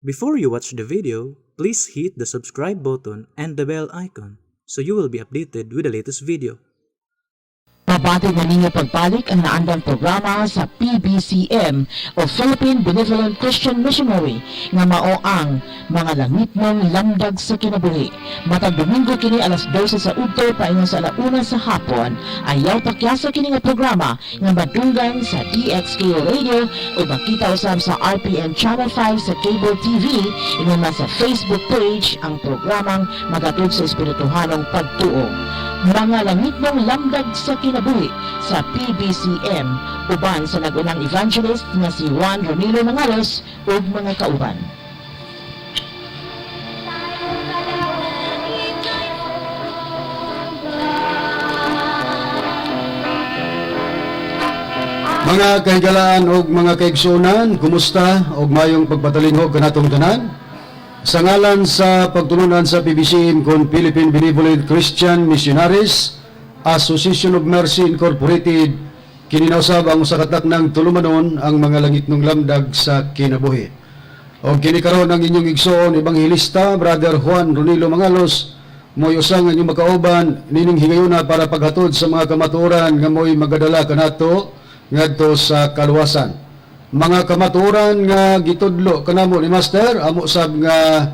Before you watch the video, please hit the subscribe button and the bell icon so you will be updated with the latest video. Mabatid na ninyo pagbalik ang naandang programa sa PBCM o Philippine Benevolent Christian Missionary nga mao ang mga Langitnong Lamdag sa Kinabuhi. Matag Domingo kini alas 12 sa udto paingon sa alauna sa hapon. Ayaw takyasa kini nga programa nga madunggan sa DXKO Radio o makita usab sa RPN Channel 5 sa cable TV ingon man sa Facebook page ang programang magatud sa espirituhanong pagtuo. Mga Langitnong Lamdag sa Kinabuhi sa PBCM uban sa nagunang evangelist nga si Juan Danilo T ug mga kauban. Mga kahigalaan ug mga kaigsunan, kumusta ug mayong pagpatalingog kanatong tanan? Sa ngalan sa pagtulunan sa PBCM kon Philippine Benevolent Christian Missionaries Association of Mercy Incorporated, kininausab ang usakatak ng tulumanon ang mga Langitnong Lamdag sa Kinabuhi. O kinikaroon ang inyong igsoon Ebanghilista Brother Juan Danilo Mangalos, mo'y usang inyong makauban nining hingayuna para paghatod sa mga kamatuoran nga mo'y magadala kanato ngadto sa kaluwasan. Mga kamatuoran nga gitudlo kanamo ni Master, amo sab nga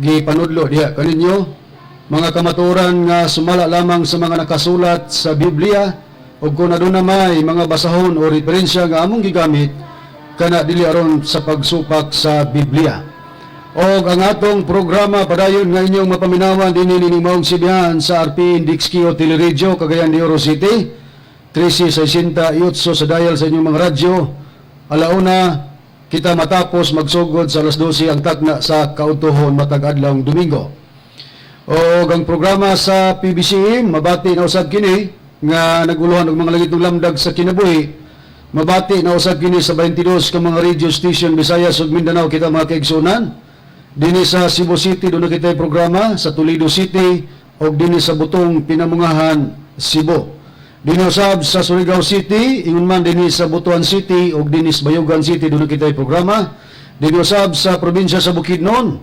gipanudlo diha kaninyo. Mga kamatuoran nga sumala lamang sa mga nakasulat sa Biblia o kung aduna may mga basahon o referensya nga among gigamit kana dili aron sa pagsupak sa Biblia. O ang atong programa padayon nga inyong mapaminawan dinhi ni maong sibihan sa RPN DXKO Teleradyo Cagayan de Oro City 1368 sa dial sa inyong mga radyo. Alauna, kita matapos magsugod sa alas 12 ang tagna sa kautuhon matag adlawng Domingo. O ang programa sa PBCM, mabati na usab kini nga naguluhan og mga Langitnong Lamdag sa Kinabuhi. Mabati na usab kini sa 22 ka mga radio station Visayas ug Mindanao kita mga kaigsunan. Dinhi sa Cebu City doon na kita programa, sa Toledo City ug dinhi sa Butong Pinamungahan, Cebu. Dinhi usab sa Surigao City, ingon man dinhi sa Butuan City ug dinhi sa Bayugan City doon kita programa. Dinhi usab sa probinsya sa Bukidnon,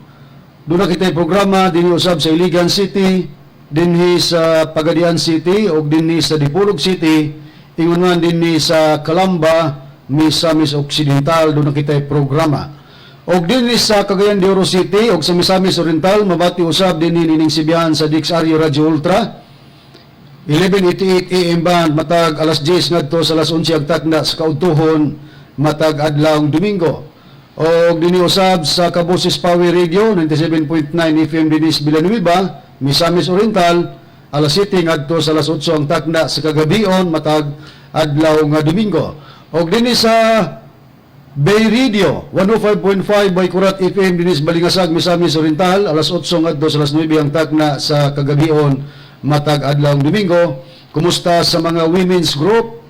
doon kita programa. Dinhi usab sa Iligan City, dinhi sa Pagadian City ug dinhi sa Dipolog City, ingon man dinhi sa Calamba, Misamis Oriental doon kita programa. Og dinhi sa Cagayan de Oro City ug sa Misamis Oriental, mabati usab dinhi nining sibihan sa DXRU Radio Ultra 1188 AM band matag alas 10 ngadto sa alas 11 agtakna sa kautuhon matag adlawng Domingo. O dinhi usab sa Kabusis Power Radio 97.9 FM dinis Villanueva, Misamis Oriental alas 7 ngadto sa alas 8 ang takna sa kagabion matag adlaw nga Domingo. O dinhi sa Bay Radio 105.5 by Kurat FM dinis Balingasag, Misamis Oriental alas 8 ngadto sa alas 9 ang takna sa kagabion matag adlawng Domingo. Kumusta sa mga women's group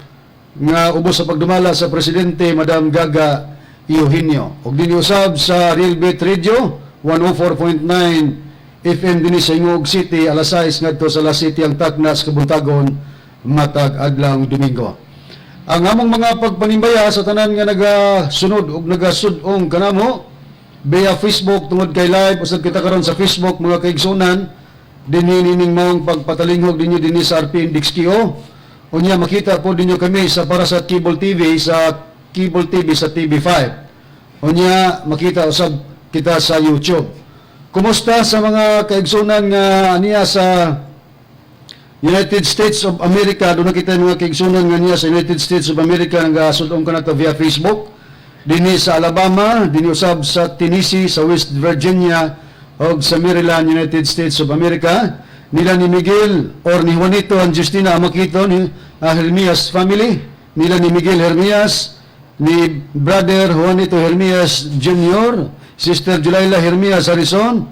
nga ubos sa pagdumala sa presidente Madam Gaga Eugenio. Og dinhi usab sa Real Beat Radio 104.9 FM dinhi sa Ingog City alas 6 ngadto sa alas 7 ang takna sa kabuntagon matag adlawng Domingo. Ang among mga pagpanimbaya sa tanan nga nagasunod ug nagasud-ong kanamo via Facebook tungod kay live usab kita karon sa Facebook mga kaigsunan. Dinhi nining maong pagpatalinghog dinyo dinhi sa RPN DXKO. Unya makita po dinyo kami sa para sa cable TV sa TV5. Unya makita usab kita sa YouTube. Kumusta sa mga kaigsunan nga aniya sa United States of America? Doon na kita mga kaigsunan nga niya sa United States of America nga sudong kanata via Facebook. Dinhi sa Alabama, dinhi usab sa Tennessee, sa West Virginia og sa Maryland, United States of America. Nila ni Miguel or ni Juanito and Justina Amakito ni Hermias family. Nila ni Miguel Hermias, ni Brother Juanito Hermias Jr., Sister Julaila Hermias Harrison,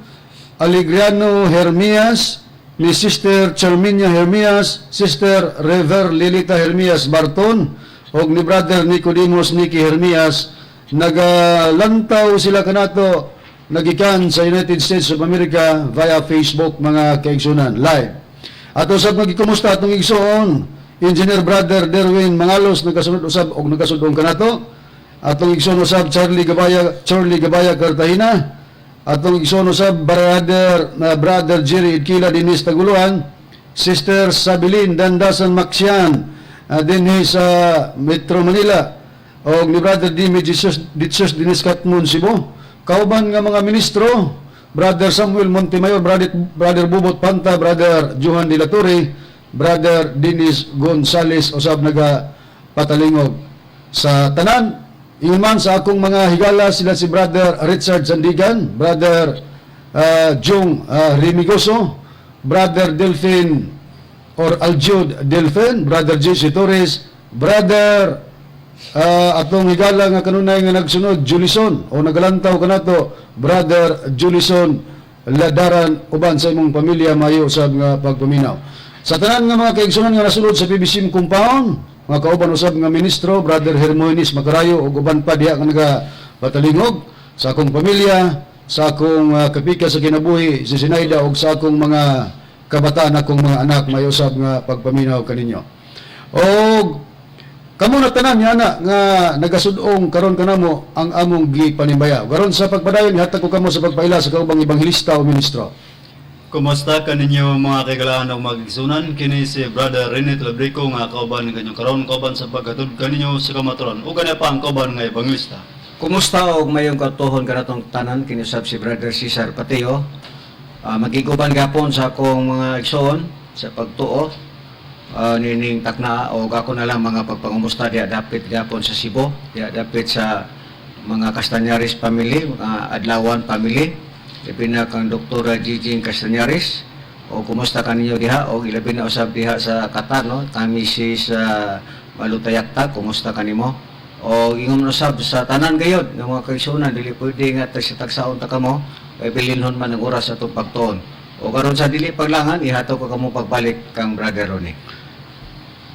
Aligriano Hermias, ni Sister Charminia Hermias, Sister Rever Lilita Hermias Barton, og ni Brother Nicodemus Nicky Hermias. Nagalantaw sila kanato nagikan sa United States of America via Facebook mga kaigsunan live. At usab magikumusta atong igsoon Engineer Brother Derwin Mangalos nagasunod usab og nagasudong kanato. atong igsoon usab Charlie Gabaya Cartagena, atong igsoon usab brother Jerry Idkila Dinis Taguluan, Sister Sabilin Dandasan Maksyan dinhi sa Metro Manila, o ni Brother Dimi Jesus Dinis Katmon Cebu. Kauban nga mga ministro, Brother Samuel Montemayor, Brother Bubot Panta, Brother Johan de la Torre, Brother Dennis Gonzales usab naga patalingog sa tanan. Ingon man sa akong mga higala, sila si Brother Richard Sandigan, Brother Jung Remigoso, Brother Delphin or Aljud Delphin, Brother JC Torres, Brother atong higala nga kanunay nga nagsunod Julison o nagalantaw kanato, Brother Julison Ladaran, uban sa imong pamilya mayo usab nga pagpaminaw. Sa tanan nga mga kaigsunan nga nasulod sa PBCM compound, mga kauban usab nga ministro, Brother Hermoines Macarayo ug uban pa diha nga nagapatalingog, sa akong pamilya, sa akong kapika sa kinabuhi si Sinaida ug sa akong mga kabataan, akong mga anak may usab nga pagpaminaw kaninyo. Og kamo na tanan niya nga nagasudong karon kanamo ang among gipanimbayaw. Karon sa pagpadayon ihatag ko kamo sa pagpaila sa kaubang ebanghelista o ministro. Kumusta kaninyo mga kaigalaan o magigsunan? Kini si Brother Rene Talabrico nga kauban kanyang karon, kauban sa pagkatud kaninyo sa kamaturan o kanya pa ang kauban nga ebanghelista. Kumusta og mayong katuhon kanatong tanan, kinisab si Brother Cesar Pateo. Magiguban gapon sa akong mga igsoon sa pagtuo, nining takna o ako na lang mga pagpangumusta diya dapit gapon sa Cebu, diya dapit sa mga Castañares family, mga Adlawan family, labi na kang Dr. Gigi Castañares, o kumusta kaninyo diha, o ilabi na usab diha sa Qatar, no? Kami si sa Malutayakta, kumusta kanimo? O ingon usab sa tanan gayod ng mga kaigsunan, dili pwede nga tagsaon ta kamo, kay bilinhon man ang oras atong pagtuon. O karon sa dili paglangan, ihato ko kamo pagbalik kang Brother Ronnie.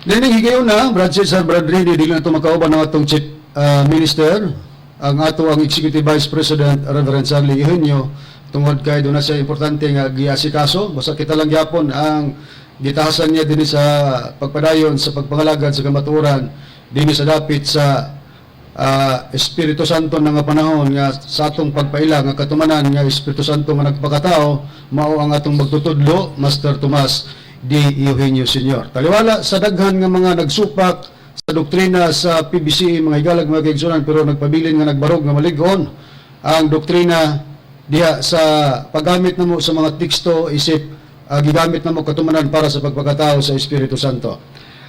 Dining higayon na, Brad Cesar, Brad Rini, dili na ito makauban ng atong chief minister, ang ato ang Executive Vice President, Reverend Charlie Eugenio, tungod kay doon na siya importante nga giasikaso. Basta kita lang yapon ang gitahasan niya din sa pagpadayon, sa pagpangalagad, sa kamaturan, din sa dapit sa Espiritu Santo na nga panahon nga sa atong pagpaila nga katumanan nga Espiritu Santo nga nagpakatao, mao ang atong magtutudlo, Master Tomas D. Eugenio Sr. Taliwala sa daghan nga mga nagsupak sa doktrina sa PBC, mga higalag mga kaigsunan, pero nagpabilin nga nagbarog nga malig-on ang doktrina diha sa paggamit namo sa mga teksto isip gigamit namo katumanan para sa pagpakatao sa Espiritu Santo.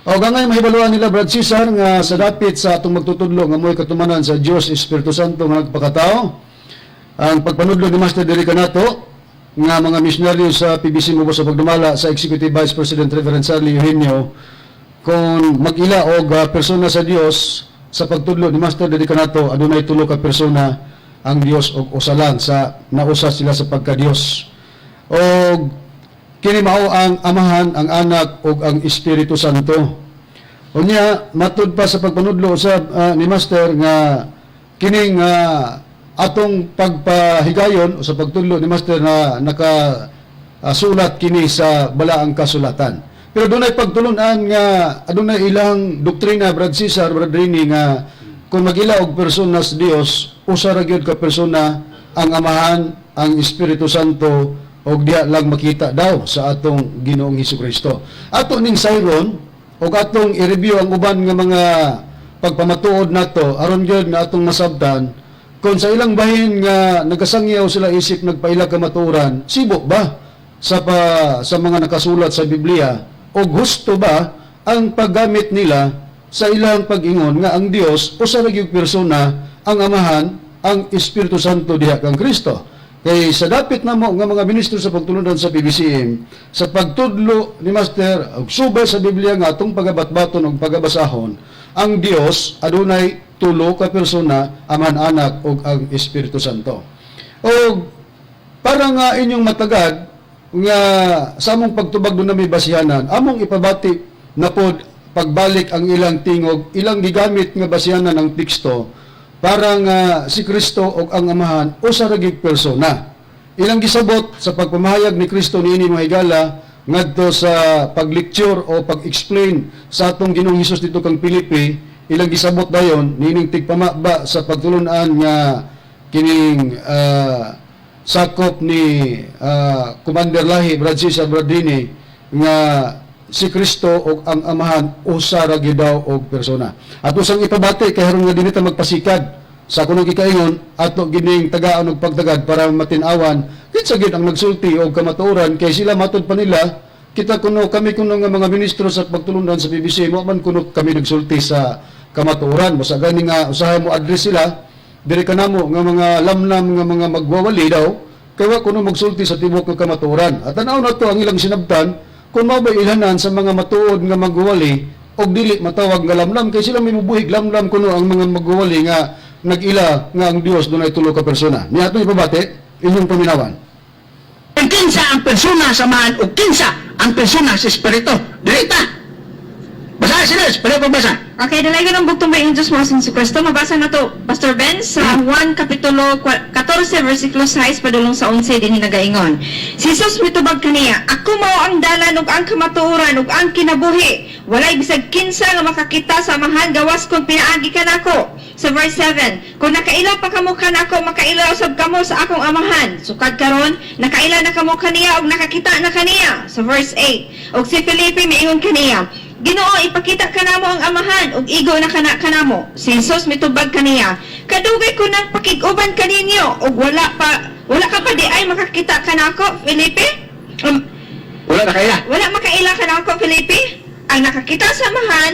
O gangay mahibaluan nila Brad Cesar nga sa dapit sa atong magtutudlo nga mo'y katumanan sa Dios Espiritu Santo nga nagpakatao, ang pagpanudlo ni Master Diri kanato nga mga misyonaryo sa PBC mo sa pagdumala sa Executive Vice President Reverend Charlie Eugenio kung mag-ila og persona sa Dios sa pagtudlo ni Master Diri kanato, adunay tulo ka persona ang Dios og usa lang sa nausa sila sa pagka-Dios. Og kini mao ang Amahan, ang Anak ug ang Espiritu Santo. Unya matud pa sa pagpanudlo usab ni Master nga kining atong pagpahigayon o sa pagtudlo ni Master na nakasulat kini sa balaang kasulatan. Pero dunay pagtulunan nga adunay ilang doktrina Brad Cesar, Brad Rini, nga kung mag-ila og persona sa Dios, usa ra gyud ka persona ang Amahan, ang Espiritu Santo, og diha lang makita daw sa atong Ginoong Hesukristo. Ato ning sayron og atong i-review ang uban nga mga pagpamatuod nato aron gyud nga atong masabtan kung sa ilang bahin nga nagasangyaw sila isip nagpaila ka maturan, sibo ba sa mga nakasulat sa Biblia o gusto ba ang paggamit nila sa ilang pag-ingon nga ang Dios usa ra gyud persona, ang Amahan, ang Espiritu Santo diha kang Kristo. Kay sa dapit namo nga mga ministro sa pagtulunan sa PBCM, sa pagtudlo ni Master og subay sa Biblia nga atong pagabatbaton ug pagabasahon, ang Dios adunay tulo ka persona, Amahan, Anak ug ang Espiritu Santo. Og para nga inyong matagad nga sa among pagtubag do na may basihanan, among ipabati na pod pagbalik ang ilang tingog, ilang gigamit nga basihanan ng teksto para nga si Kristo ug ang Amahan usa ra gyud persona. Ilang gisabot sa pagpamahayag ni Kristo niini mga higala ngadto sa pag-lecture o pag-explain sa atong Ginoong Hesus dito kang Pilipi ilang gisabot dayon nining tigpamaba sa pagtulunan nga kining sakop ni Commander Lahi Brad Cesar Bradini nga si Kristo o ang Amahan usa ra gyud daw og persona. At usang ipabati kay haron nga dinita magpasikad sa kunong gikaingon ato gining tagaan og pagtagad para matinawan kinsa gid ang nagsulti og kamatuoran kay sila matud pa nila kita kami kuno nga mga ministro sa pagtulunan sa PBC mo man kuno kami nagsulti sa kamatuoran mo sa gani nga usahay mo address sila diri kanamo nga mga lamlam nga mga magwawali daw kay wa kuno magsulti sa tibok nga kamatuoran at tanaw nato ang ilang sinabtan kung mao ba ilhanan sa mga matuod nga magwawali og dili matawag nga lamlam kay sila may mubuhig lamlam kuno ang mga magwawali nga nag-ila nga ang Dios dunay tulo ka persona. Ni ato ipabati inyong paminawan. Kinsa ang persona samahan o kinsa ang persona sa espiritu. Direta. Basa sila, pero pagbasa. Okay, dalay ko ng bugtong ba yung Diyos mo sa Kristo. Mabasa na to, Pastor Ben, sa 1 Kapitulo 14, versikulo 6, padulong sa 11, din nagaingon. Si Jesus mitubag kaniya, ako mao ang dalan ug ang kamatuoran ug ang kinabuhi. Walay bisag kinsa nga makakita sa amahan gawas kung pinaagi ka nako. Sa verse 7, kung nakaila pa kamo kanako, makaila usab kamo sa akong amahan. Sukad karon, nakaila na kamo kaniya ug nakakita na kaniya. Sa verse 8, ug si Felipe miingon kaniya, Ginoo, ipakita ka namo ang amahan ug igo na kanamo. Si Jesus mitubag kaniya, kadugay ko nang pakig-uban kaninyo ug wala ka pa di ay makakita kanako, Felipe? Wala na kaila. Wala makaila kanako, Felipe? Ang nakakita sa amahan,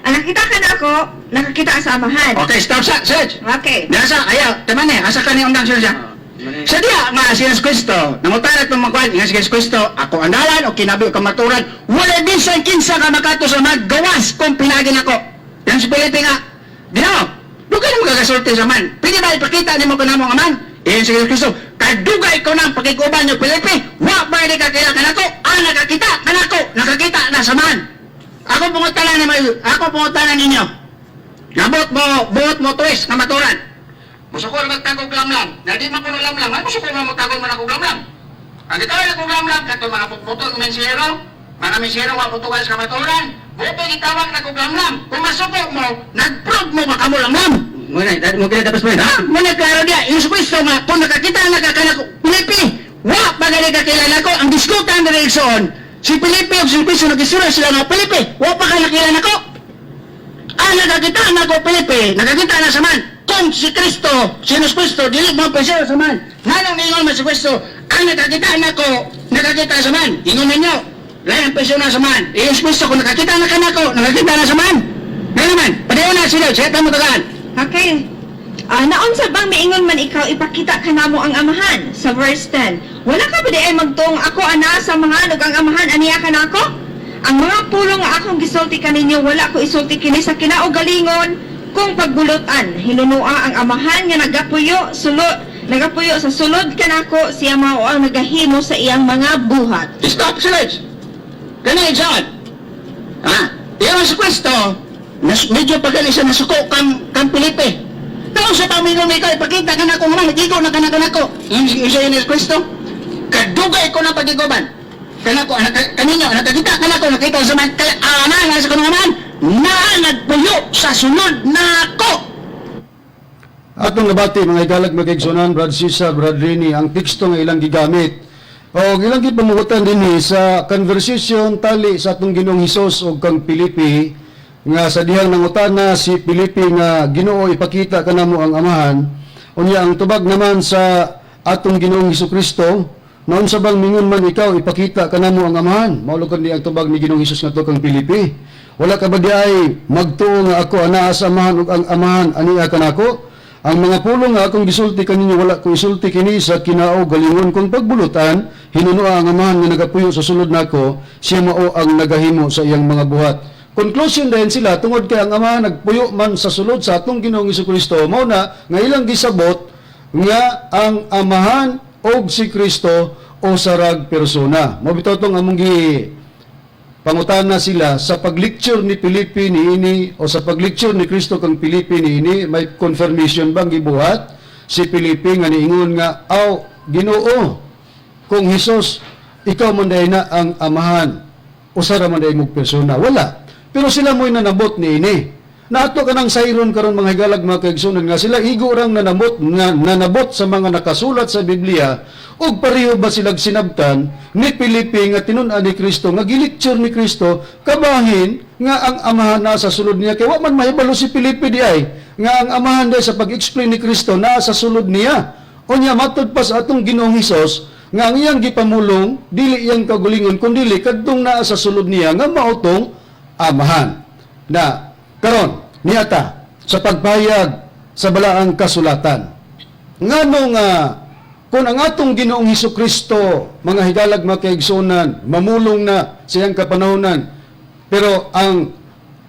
ang nakita kanako, nakakita sa amahan. Okay, stop sa, Serge. Okay. Nasa, ayaw, taman asa ka niya undang siya. Sa diya, nga si Jesus Cristo, nangutanat ng mga nga si Jesus Cristo, ako andalan o kinabi o kamaturan, wala din sa kinsa ka makato sa gawas kung pinagin ako. Yan si Felipe nga, Ginoo, dugay mo gagasulti sa man. Pwede ba ipakita ni mo ka namong aman? Yan si Jesus Cristo, kadugay ko ng pakikuban niyo, Felipe, wa ba di kakila kanako? Nakakita kanako, nakakita na sa man. Ako pungutanan ninyo. Buot mo tuwis, kamaturan. Musukol magtagog lamlam. Na di man kuno lamlam, ay musukol magtagog man ako lamlam. Ang ito ay ako lamlam, kato mga putputol mensero, mga mensero wa putugal sa kamaturan. Buto gitawag na ko lamlam. Kung masukol mo, nagprog mo makamo lamlam. Muna, mo kaya tapos mo. Ha? Muna klaro dia, yung Kristo nga kung nakakita nakakanako, Felipe, wa pagani kakilala ko ang diskutan na reaksyon. Si Felipe o si Kristo nagisura sila nga, Felipe, wa pa ka nakilala ko. Nakakita na ko, Felipe, nakakita na sa man. Kung si Kristo, si Jesus Kristo, dili mo pesero sa man. Nanong ningon man si Kristo, ang nakakita na ko, nakakita sa man. Ingon ninyo, lahat ang pesero na sa man. Jesus Kristo, kung nakakita na ka na ko, nakakita na sa man. Ngayon naman, padayo na sila, siya mo tagaan. Okay. Naon sa bang miingon man ikaw, ipakita ka namo ang amahan. Sa verse 10, wala ka ba di ay magtuong ako ana sa amahan ug ang amahan aniya ka nako? Ang mga pulong nga akong gisulti kaninyo, wala ko isulti kini sa kinaugalingon kung pagbulutan. Hinunua ang amahan nga nagapuyo sa sulod kanako, siya mao ang nagahimo sa iyang mga buhat. Stop, silence! Ganun, Jasaan. Iyan si Kristo, medyo pagani siya nasuko kang Felipe. Taon sa pamingon ikaw, ipakita ka na kung naman, nagigo na ka na ko. Yung siya ni Kristo, kadugay ko na pag-iguban. Kanako, kaninyo, nakakita ka na ko, nakita sa man, kaya nasa ko naman, nagpuyo sa sunod na ko. Atong nabati mga igalag magigsunan Brad Cesar, Brad Rini ang teksto nga ilang gigamit. O ilang gipamuhutan dinhi sa conversation tali sa atong Ginoong Hesus ug kang Felipe nga sa dihang nangutana si Felipe nga Ginoo ipakita kanamo ang amahan. Unya ang tubag naman sa atong Ginoong Hesukristo, noon sa bang mingon man ikaw ipakita kanamo ang amahan. Maulukan di ang tubag ni Ginoong Hesus nga to kang Felipe. Wala ka ba di ay magtuo nga ako anaa sa amahan ug ang amahan aniya kanako? Ang mga pulong nga akong gisulti kaninyo wala ko isulti kini sa kinao galingon kung pagbulutan hinunua ang amahan nga nagapuyo sa sulod nako, siya mao ang nagahimo sa iyang mga buhat. Conclusion din sila tungod kay ang amahan nagpuyo man sa sulod sa atong Ginoong Hesukristo mao na nga ilang gisabot nga ang amahan og si Kristo o sarag persona. Mao bitaw tong among pangutana sila sa pag-lecture ni Felipe niini o sa pag-lecture ni Kristo kang Felipe niini, may confirmation bang gibuhat si Felipe nga niingon nga aw Ginoo kung Hesus ikaw man day na ang amahan usa ra man day mong persona. Wala, pero sila mo'y nanabot niini. Nato ka ng sayron karon mga higalag mga kaigsunan nga sila igo rang nanabot sa mga nakasulat sa Biblia ug pareho ba silang sinabtan ni Filipe nga tinun-an ni Kristo nga gilitsure ni Kristo kabahin nga ang amahan na sa sulod niya kay wa man mahibalo si Filipe di ay nga ang amahan day sa pag-explain ni Kristo na sa sulod niya. Unya matud pa sa atong Ginoong Hesus nga ang iyang gipamulong dili iyang kagulingon kundi kadtong naa sa sulod niya nga mautong amahan. Na karon niata sa pagpahayag sa balaang kasulatan nganong kung ang atong Ginoong Hesukristo mga higalag mga kaigsunan mamulong na siyang kapanahonan pero ang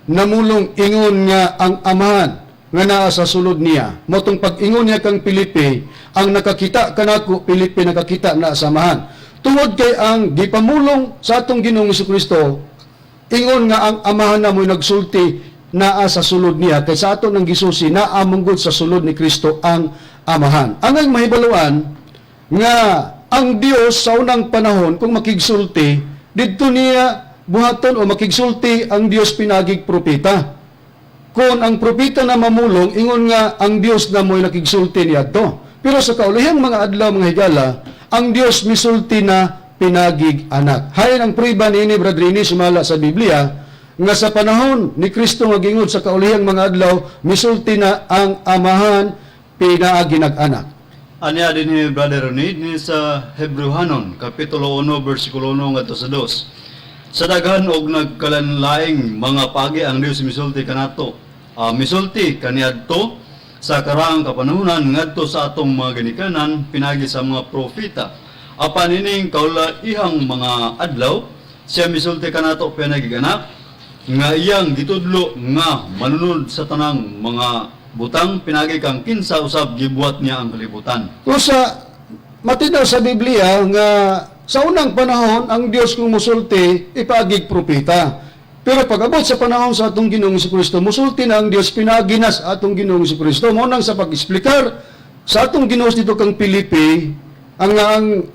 namulong ingon nga ang amahan nga naa sa sulod niya motong pag-ingon niya kang Filipe ang nakakita kanako Filipe nakakita na sa amahan tungod kay ang gipamulong sa atong Ginoong Hesukristo ingon nga ang amahan na mo'y nagsulti naa sa sulod niya kay sa ato nang gisusi naa manggod sa sulod ni Kristo ang amahan. Angay mahibaluan nga ang Dios sa unang panahon kung makigsulti didto niya buhaton o makigsulti ang Dios pinagig propeta. Kung ang propeta na mamulong ingon nga ang Dios na mo'y nakigsulti niadto. Pero sa kaulihang mga adlaw mga higala ang Dios misulti na pinagig anak. Hayan ang prueba niini bradrini sumala sa Biblia nga sa panahon ni Kristo nga gingod sa kaulihang mga adlaw misulti na ang amahan pinaagi nag-anak. Anya din ni Brother Ronid ni sa Hebrehanon kapitulo 1 bersikulo 1 ngadto sa 2. Sa daghan og nagkalanlaing mga pagi ang Dios misulti kanato. Misulti kaniadto sa karaang kapanahunan ngadto sa atong mga ginikanan pinagi sa mga propeta. Apan ining kaulaihang mga adlaw siya misulti kanato pinagig anak nga iyang gitudlo nga manunod sa tanang mga butang pinagi kang kinsa usab gibuhat niya ang kalibutan. Usa matinaw sa Biblia nga sa unang panahon ang Dios kung musulti ipagig propeta. Pero pag-abot sa panahon sa atong Ginoong Jesucristo, musulti na ang Dios pinaginas atong Ginoong Jesucristo. Mo nang sa pag-explicar sa atong Ginoo dito kang Filipe ang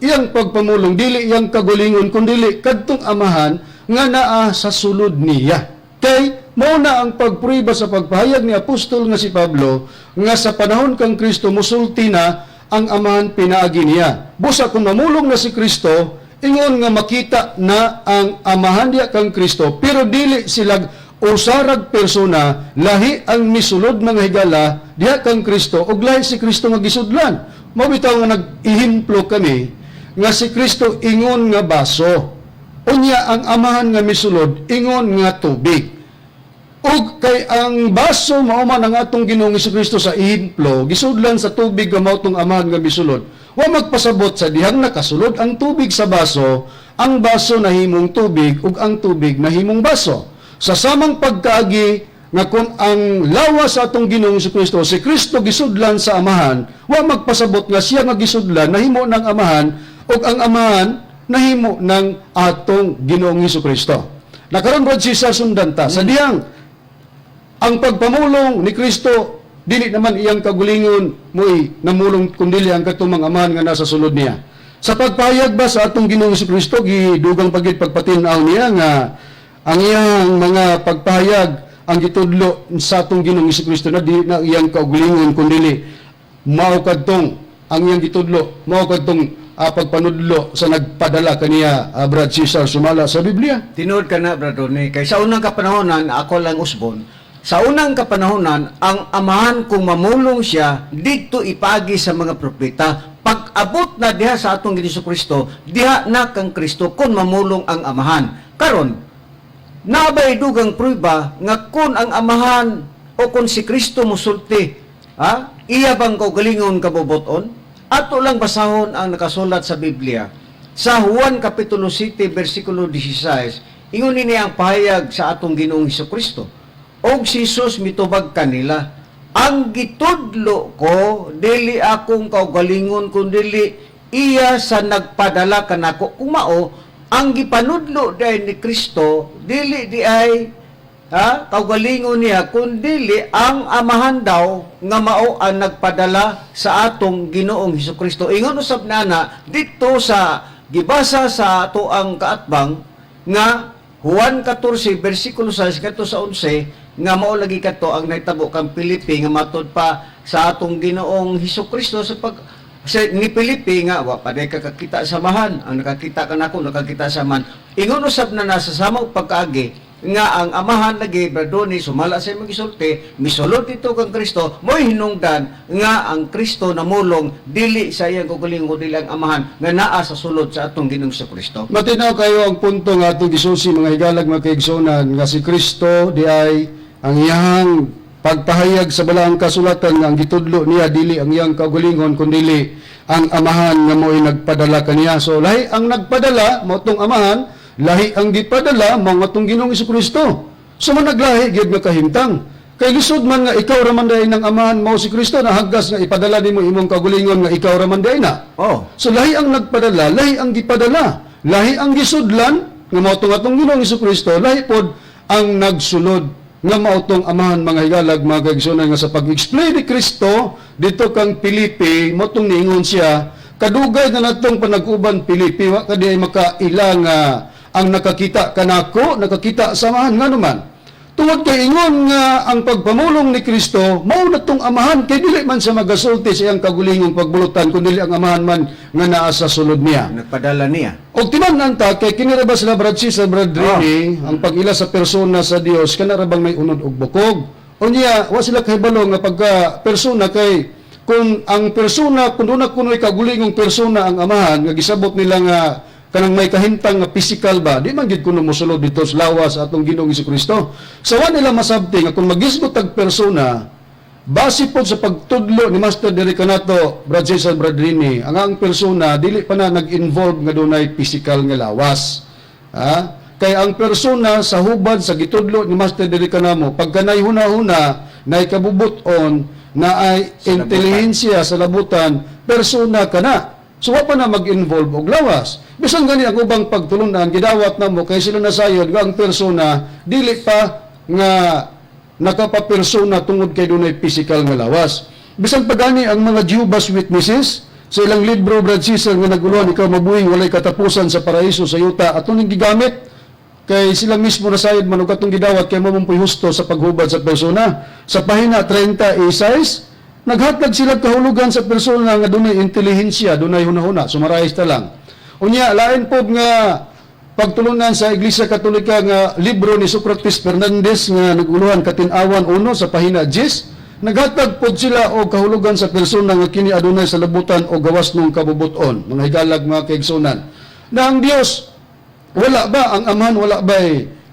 iyang pagpamulong dili iyang kagulingon kundi kadtong amahan nga naa sa sulod niya. Kay mao na ang pagprueba sa pagpahayag ni apostol nga si Pablo nga sa panahon kang Kristo musulti na ang amahan pinaagi niya. Busa kung mamulong na si Kristo, ingon nga makita na ang amahan niya kang Kristo, pero dili sila usarag persona, lahi ang misulod mga higala diha kang Kristo, ug lahi si Kristo nga gisudlan. Mabitaw nga nag-ihimplo kami nga si Kristo ingon nga baso. Unya ang amahan nga misulod ingon nga tubig. Ug kay ang baso mao man ang atong Ginoong Jesucristo sa ihimplo, gisudlan sa tubig nga mao tong amahan nga misulod. Wa magpasabot sa dihang nakasulod ang tubig sa baso, ang baso nahimong tubig ug ang tubig nahimong baso. Sa samang pagkaagi nga kung ang lawas sa atong Ginoong Jesucristo si Kristo gisudlan sa amahan, wa magpasabot nga siya nga gisudlan nahimo ng amahan ug ang amahan nahimo ng atong Ginoong Jesucristo. Nakaron brad sa sundan ta sa dihang ang pagpamulong ni Kristo dili naman iyang kagulingon mo'y namulong kundili ang katumang amahan nga nasa sulod niya. Sa pagpahayag ba sa atong Ginoong Jesucristo gidugang pagit pagpatinaw niya nga ang iyang mga pagpahayag ang gitudlo sa atong Ginoong Jesucristo na di na iyang kaugalingon kundili mao kadtong ang iyang gitudlo mao kadtong pagpanudlo sa nagpadala kaniya Brad Cesar sumala sa Biblia. Tinuod ka na, Brad Ronnie. Kay sa unang kapanahonan, ako lang usbon, sa unang kapanahonan, ang amahan kung mamulong siya, dito ipagi sa mga propeta. Pag-abot na diha sa atong Ginoong Kristo, diha na kang Kristo kung mamulong ang amahan. Karon, nabay dugang prueba nga kung ang amahan o kung si Kristo musulti, iya bang kaugalingon kaboboton? Ato lang basahon ang nakasulat sa Biblia. Sa Juan Kapitulo 7, versikulo 16, ingon niya ang pahayag sa atong Ginoong Jesucristo. Og si Jesus mitubag kanila, ang gitudlo ko, dili akong kaugalingon, kundi iya sa nagpadala kanako. Kumao, ang gipanudlo dahil ni Kristo, dili di ay kaugalingon niya, kundi ang amahan daw nga mao ang nagpadala sa atong Ginoong Hesukristo. Ingon usab nana dito sa gibasa sa ato ang kaatbang nga Juan 14 bersikulo 6 kadto sa 11 nga mao lagi kadto ang nahitabo kang Pilipi nga matud pa sa atong Ginoong Hesukristo sa ni Pilipi nga wa pa day kakakita samahan ang nakakita kanako nakakita samahan ingon usab na nasa samang pagkaagi nga ang amahan lagi bradoni sumala sa magisulti misulod dito kang Kristo mo'y hinungdan nga ang Kristo namulong dili sa iyang kaugalingon dili ang amahan nga naa sa sulod sa atong Ginoong Kristo. Matinaw kayo ang punto nga atong gisusi mga higalag mga kaigsunan nga si Kristo di ay ang iyang pagpahayag sa balaang kasulatan nga ang gitudlo niya dili ang iyang kaugalingon kundi ang amahan nga mo'y nagpadala kaniya. So lahi ang nagpadala mo tong amahan, lahi ang gipadala mo nga tong Ginoong Kristo. So man naglahi gyud nga kahimtang. Kay lisod man nga ikaw ra man day ng amahan mo si Kristo na haggas nga ipadala nimo imong kaugalingon nga ikaw ra man day na. Oh, So lahi ang nagpadala, lahi ang gipadala, lahi ang gisudlan nga mao tong atong Ginoong Kristo, lahi pod ang nagsulod nga mao tong amahan mga higalag mga kaigsunan nga sa pag-explain ni Kristo dito kang Pilipi mo tong niingon siya kadugay na natong panag-uban Pilipi wa kadi ay makaila nga ang nakakita kanako nakakita samahan nga naman tungod kay ingon nga ang pagpamulong ni Kristo mao na tong amahan kay dili man sa magasulti sa iyang kagulingong pagbulutan kundi ang amahan man nga naa sa sulod niya. nagpadala niya. Og timan ta kay kinira ba sila Brad Cis Brad Rini ang pag-ila sa persona sa Dios kana ra bang may unod og bukog unya wa sila kahibalo nga pagka persona kay kung ang persona kun una kunoy kagulingong persona ang amahan nga gisabot nila nga kanang may kahintang nga physical ba di man gid kuno mosulod dito sa lawas atong Ginoong Kristo. Sa wa nila masabti nga kung magisgot tag persona base po sa pagtudlo ni Master Diri kanato Brad Jasaan Brad Rini ang persona dili pa na nag-involve nga dunay physical nga lawas. Kay ang persona sa hubad sa gitudlo ni Master Diri kanamo pagka nay huna-huna nay kabubuton na ay intelihensya sa labutan persona kana. So wa pa na mag-involve og lawas. Bisan gani ang ubang pagtulunan gidawat namo kay sila nasayod nga ang persona dili pa nga nakapapersona tungod kay dunay physical nga lawas. Bisan pa gani ang mga Jehovah's Witnesses sa ilang libro Brad Cesar nga naguluhan ikaw mabuhi walay katapusan sa paraiso sa yuta ato ning gigamit kay sila mismo nasayod man og atong gidawat kay mamumpoy husto sa paghubad sa persona. Sa pahina 36 naghatag sila kahulugan sa persona nga dunay intelihensya, dunay hunahuna, sumarais ta lang. Unya lain pod nga pagtulunan sa Iglesia Katolika nga libro ni Socrates Fernandez nga naguluhan katin-awan 1 sa pahina 10, naghatag pod sila og kahulugan sa persona nga kini adunay sa labutan o gawas ng kabubuton, mga higalag mga kaigsunan. Na ang Dios wala ba ang amahan wala ba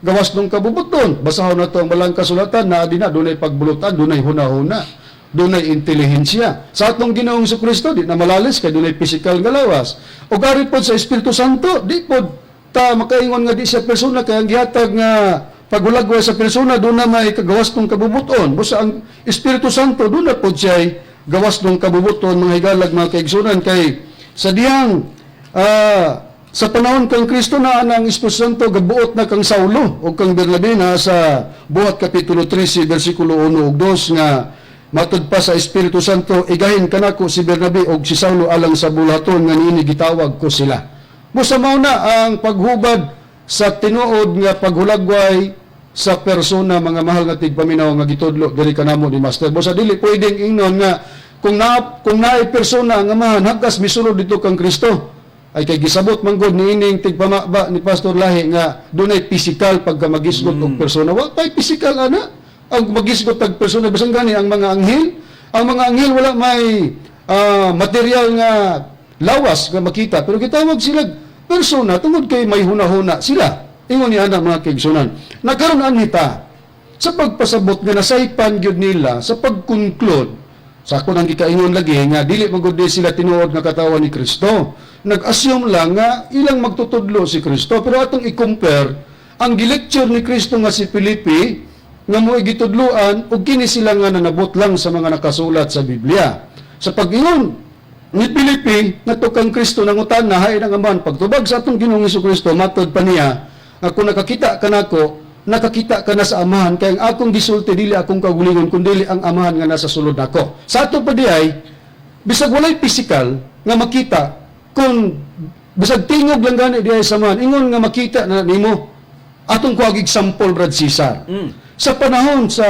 gawas ng kabubuton? Basahon na to ang balang kasulatan na adina dunay pagbulutan, dunay hunahuna. Dunay intelihensya. Sa atong Ginoong Kristo di na malalis kay dunay physical nga lawas. O gari pod sa Espiritu Santo, di pod ta makaingon nga di siya persona kay ang gihatag nga pagulagway sa persona doon na may kagawas ng kabubuton. Busa ang Espiritu Santo doon na pod siya gawas ng kabubuton mga higalag mga kaigsunan kay sa diyang sa panahon kang Kristo na ang Espiritu Santo gabuot na kang Saulo o kang Bernabe na sa buhat kapitulo 13 versikulo 1 ug 2 nga matud pa sa Espiritu Santo, igahin kanako si Bernabe o si Saulo alang sa bulaton nga niini gitawag ko sila. Busa mao na ang paghubad sa tinuod nga paghulagway sa persona mga mahal nga tigpaminaw nga gitudlo diri kanamo ni Master. Busa dili pwedeng ingnon nga kung naay persona nga amahan hagkas misulod dito kang Kristo ay kay gisabot man gud niining tigpamaba ni Pastor Lahi nga dunay physical pagka magisgot og persona. Wa pay physical ana. Ang magisgot tag persona bisan gani ang mga anghel wala may material nga lawas nga makita pero gitawag sila persona tungod kay may hunahuna sila ingon ni ana mga kaigsunan nagkaron anita sa pagpasabot nga nasaypan gyud nila sa pagkonclude sa ako nang gikaingon lagi nga dili magud sila tinuod nga katawan ni Kristo nag-assume lang nga ilang magtutudlo si Kristo pero atong i-compare ang gilecture ni Kristo nga si Filipi nga mo'y gitudluan ug kini sila nga nanabot lang sa mga nakasulat sa Biblia. Sa pag-ingon ni Filipi ngadto kang Kristo nangutan na hay ang amahan pagtubag sa atong Ginoong Kristo matud pa niya ako nakakita kanako nakakita ka na sa amahan kay ang akong gisulti dili akong kagulingon kundi ang amahan nga nasa sulod nako. Sa ato pa diay bisag walay physical nga makita kung bisag tingog lang gani diay sa amahan ingon nga makita na nimo atong kuwag example Brad Cesar. Sa panahon sa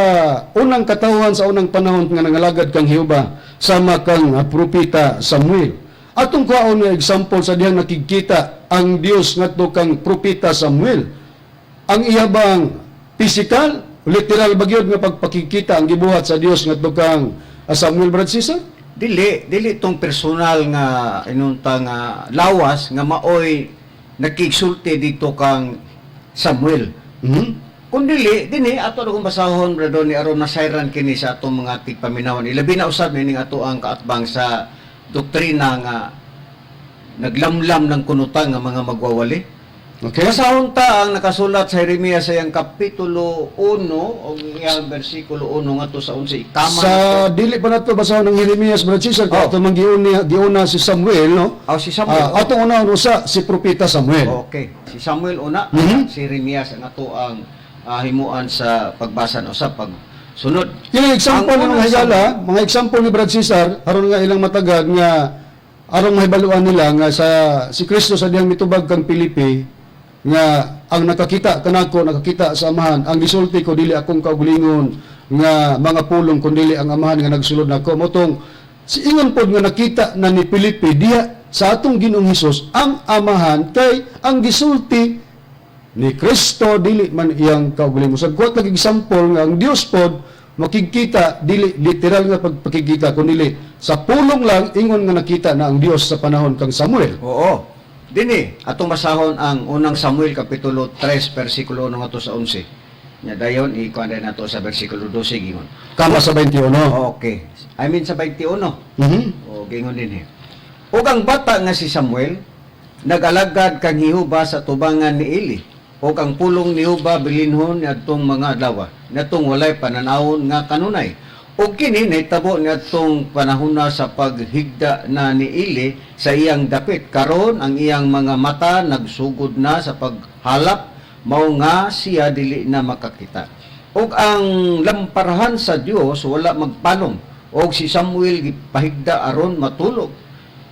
unang katawhan sa unang panahon nga nangalagad kang Jehova sama kang propeta Samuel. Atong kuhaon nga example sa diyang nakikita ang Dios ngadto kang propeta Samuel. Ang iyabang physical, literal bagyod nga pagpakikita ang gibuhat sa Dios ngadto kang Samuel, Brad Cesar? Dili tong personal nga inunta nga lawas nga maoy nakigsulti dito kang Samuel. Kung dili dinhi ato na kung basahon brado ni aron nasayran kini sa atong mga tigpaminawan. Ilabi na usab ning ato ang kaatbang sa doktrina nga naglamlam ng kunutan nga mga magwawali. Okay. Basahon ta ang nakasulat sa Jeremias sa iyang kapitulo 1 o iyang bersikulo 1 ngadto sa 11 ikama Sa dili pa nato basahon ng Jeremias, Brad Cesar, kaya ato giuna si Samuel, no? si Samuel. Atong una usa si propeta Samuel. Okay. Si Samuel una, si Jeremias ang ato ang himuan sa pagbasa o sa pagsunod. Kini example Ang ng unang higala, mga example ni Brad Cesar, aron nga ilang matagad nga aron mahibaluan nila nga sa si Kristo sa diyang mitubag kang Pilipi nga ang nakakita nakakita sa amahan, ang gisulti ko dili akong kaugalingon nga mga pulong kundi ang amahan nga nagsulod nako. Motong si ingon pod nga nakita na ni Pilipi diha sa atong Ginoong Hesus ang amahan kay ang gisulti ni Kristo dili man iyang kaugalingon. Sa kuwat lagi example nga ang Dios pod makikita dili literal nga pagpakikita kundi sa pulong lang ingon nga nakita na ang Dios sa panahon kang Samuel. Oo. Dini, atong basahon ang unang Samuel kapitulo 3 bersikulo 1 ngadto sa 11. Nya dayon ikuan din nato sa bersikulo 12 gingon. Kama sa 21. Okay. I mean sa 21. O gingon din. Ug ang bata nga si Samuel nagalagad kang Jehova sa tubangan ni Eli. Ug ang pulong ni Jehova bilinhon niadtong mga adlaw natong walay pananawon nga kanunay. O kini nahitabo niadtong panahona sa paghigda na ni Eli sa iyang dapit. Karon ang iyang mga mata nagsugod na sa paghalap, mao nga siya dili na makakita. Og ang lamparahan sa Dios wala magpalong. Og si Samuel gipahigda aron matulog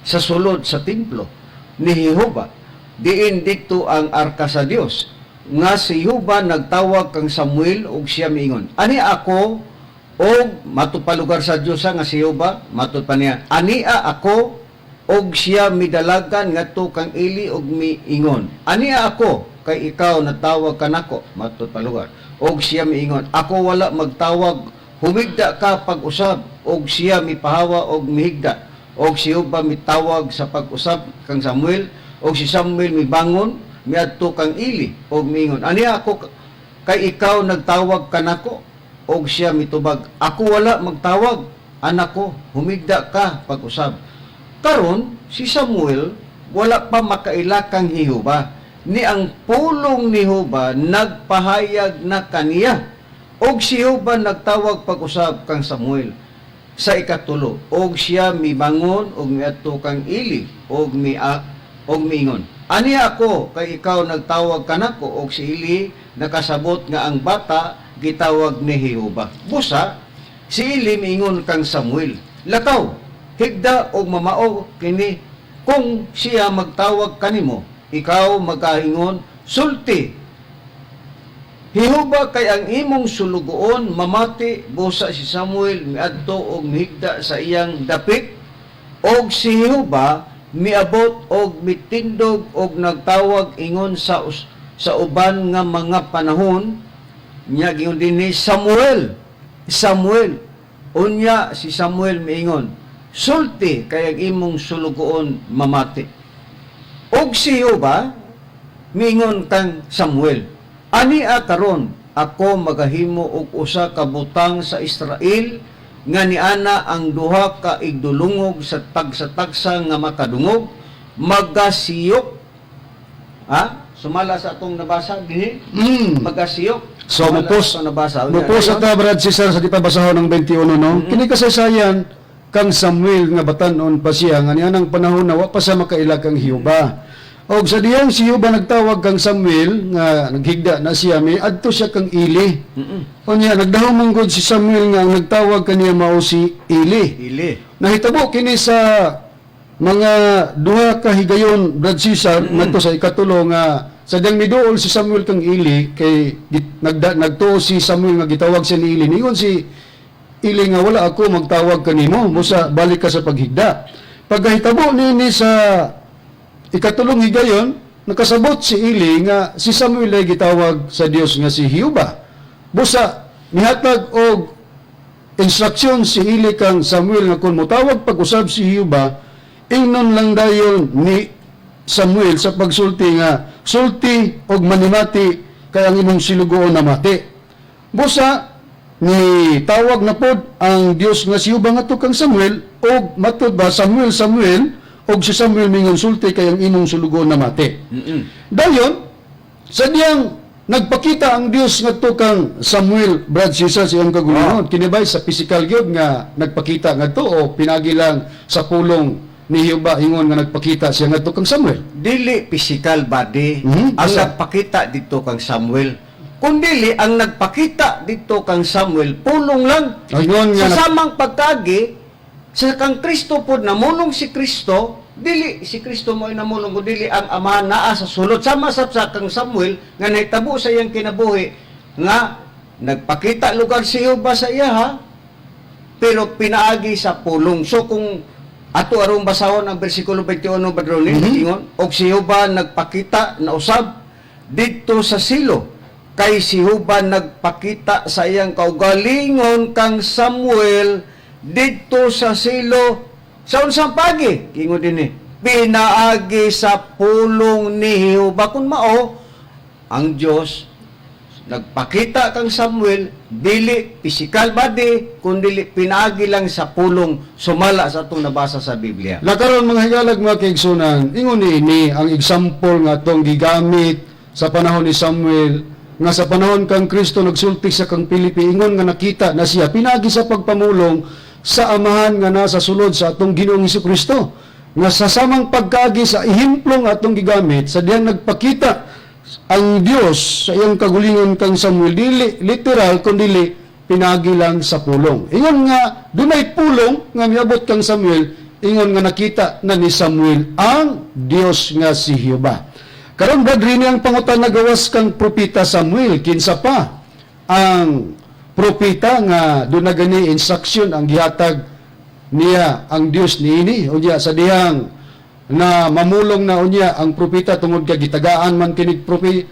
sa sulod sa templo ni Jehova. Diin dito ang arka sa Dios. Nga si Jehova nagtawag kang Samuel og siya miingon, "Ani ako og matupalugar sa Dios nga si Jehova matud pa niya, ania ako og siya midalagan ngadto kang Eli og miingon, ania ako kay ikaw natawag kanako matud palugar og siya miingon, ako wala magtawag, humigda ka pag-usab og siya mipahawa og mihigda og si Jehova mitawag sa pag-usab kang Samuel og si Samuel mibangon miadto kang Eli og miingon, ania ako kay ikaw nagtawag kanako og siya mitubag, ako wala magtawag, anak ko, humigda ka pag-usab. Karon si Samuel wala pa makaila kang Jehova, ni ang pulong ni Jehova nagpahayag na kaniya, og si Jehova nagtawag pag-usab kang Samuel sa ikatulo, og siya mibangon og miadto kang Eli og miingon, aniya ako kay ikaw nagtawag kanako, og si Eli nakasabot nga ang bata gitawag ni Jehova. Busa, si Eli miingon kang Samuel, lakaw, higda og mamao kini kung siya magtawag kanimo, ikaw magkaingon, sulti. Jehova kay ang imong sulugoon mamati. Busa si Samuel miadto og mihigda sa iyang dapit, og si Jehova miabot og mitindog og nagtawag ingon sa uban nga mga panahon. Nya gingon dinhi, Samuel, Samuel. Unya si Samuel miingon, sulti kay ang imong sulugoon mamati. Og si Jehova miingon kang Samuel, ania karon ako magahimo og usa ka butang sa Israel nga niana ang duha ka igdulungog sa tagsa-tagsa nga makadungog magasiyok. Sumala sa atong nabasa dinhi, magasiyok. So, mupos sa ta, Brad Cesar, sa di pa basahon ng 21, no? Kini kasaysayan kang Samuel nga batanon pa siya, nga niyanang panahon na wa pa sa makailag kang Jehova. Og sa diyang si Jehova nagtawag kang Samuel, nga naghigda na siya, may adto siya kang Eli. O niya, nagdahong manggod si Samuel nga nagtawag kaniya mao si Eli. Nahitabo kini sa mga duha ka higayon, Brad Cesar, ngadto sa ikatulo nga sadyang miduol si Samuel kang Eli kay nagtuo si Samuel nga gitawag siya ni Eli. Ningon si Eli nga wala ako magtawag kanimo, musa balik ka sa paghigda. Pagkahitabo ni sa ikatulong higayon, nakasabot si Eli nga si Samuel ay gitawag sa Dios nga si Jehovah. Busa mihatag og instruksyon si Eli kang Samuel nga kung mutawag pag-usab si Jehovah, ingnon lang dayon ni Samuel sa pagsulti nga sulti og manimati kay ang imong silugoon na mati. Busa ni tawag na pod ang Dios nga si Jehovah ngadto kang Samuel og matud ba Samuel og si Samuel mingon sulti kay ang imong silugoon na mati. Dayon sadyang nagpakita ang Dios ngadto kang Samuel, Brad Cesar sa iyang kagulungon. Kinibay sa physical gyud nga nagpakita ngadto o pinagi lang sa pulong ni Jehovah ingon nga nagpakita siya ngadto kang Samuel. Dili physical body ang wala. nagpakita dito kang Samuel. Kundi ang nagpakita dito kang Samuel, pulong lang. Ayun nga Sa samang pagkagi, sa kang Kristo po, namulong si Kristo, dili si Kristo mo ay namulong, dili ang Ama naa sa sulod. Sama sa kang Samuel, nga nahitabo sa iyang kinabuhi, nga nagpakita lugar si Jehovah sa iya, ha? Pero pinaagi sa pulong. So kung ato arong basahon ang bersikulo 21 Badronin, ingon, og si Jehovah nagpakita na usab dito sa silo. Kay si Jehovah nagpakita sa iyang kaugalingon kang Samuel dito sa silo sa unsang pagi. Ingon din pinaagi sa pulong ni Jehovah. Kung mao, ang Diyos nagpakita kang Samuel, dili physical body, kundi pinaagi lang sa pulong sumala sa itong nabasa sa Biblia. Lakaron mga higalag mga kaigsunan, ingon ni ang example nga itong gigamit sa panahon ni Samuel, nga sa panahon kang Kristo nagsulti sa kang Pilipi, ingon nga nakita na siya pinagi sa pagpamulong sa amahan nga nasa sulod sa atong Ginoong Hesukristo. Nga sa samang pagkagi sa ihimplong atong gigamit, sa diyang nagpakita ang Dios sa iyang kagulingon kang Samuel, dili literal kundi pinagi lang sa pulong. Ingon nga dunay pulong nga miabot kang Samuel, ingon nga nakita na ni Samuel ang Dios nga si Jehovah. Karon Brad rini ang pangutan nagawas kang propeta Samuel, kinsa pa ang propeta nga doon na gani instruction ang gihatag niya ang Dios niini unya sa dihang na mamulong na unya ang propeta tungod kay gitagaan man kinig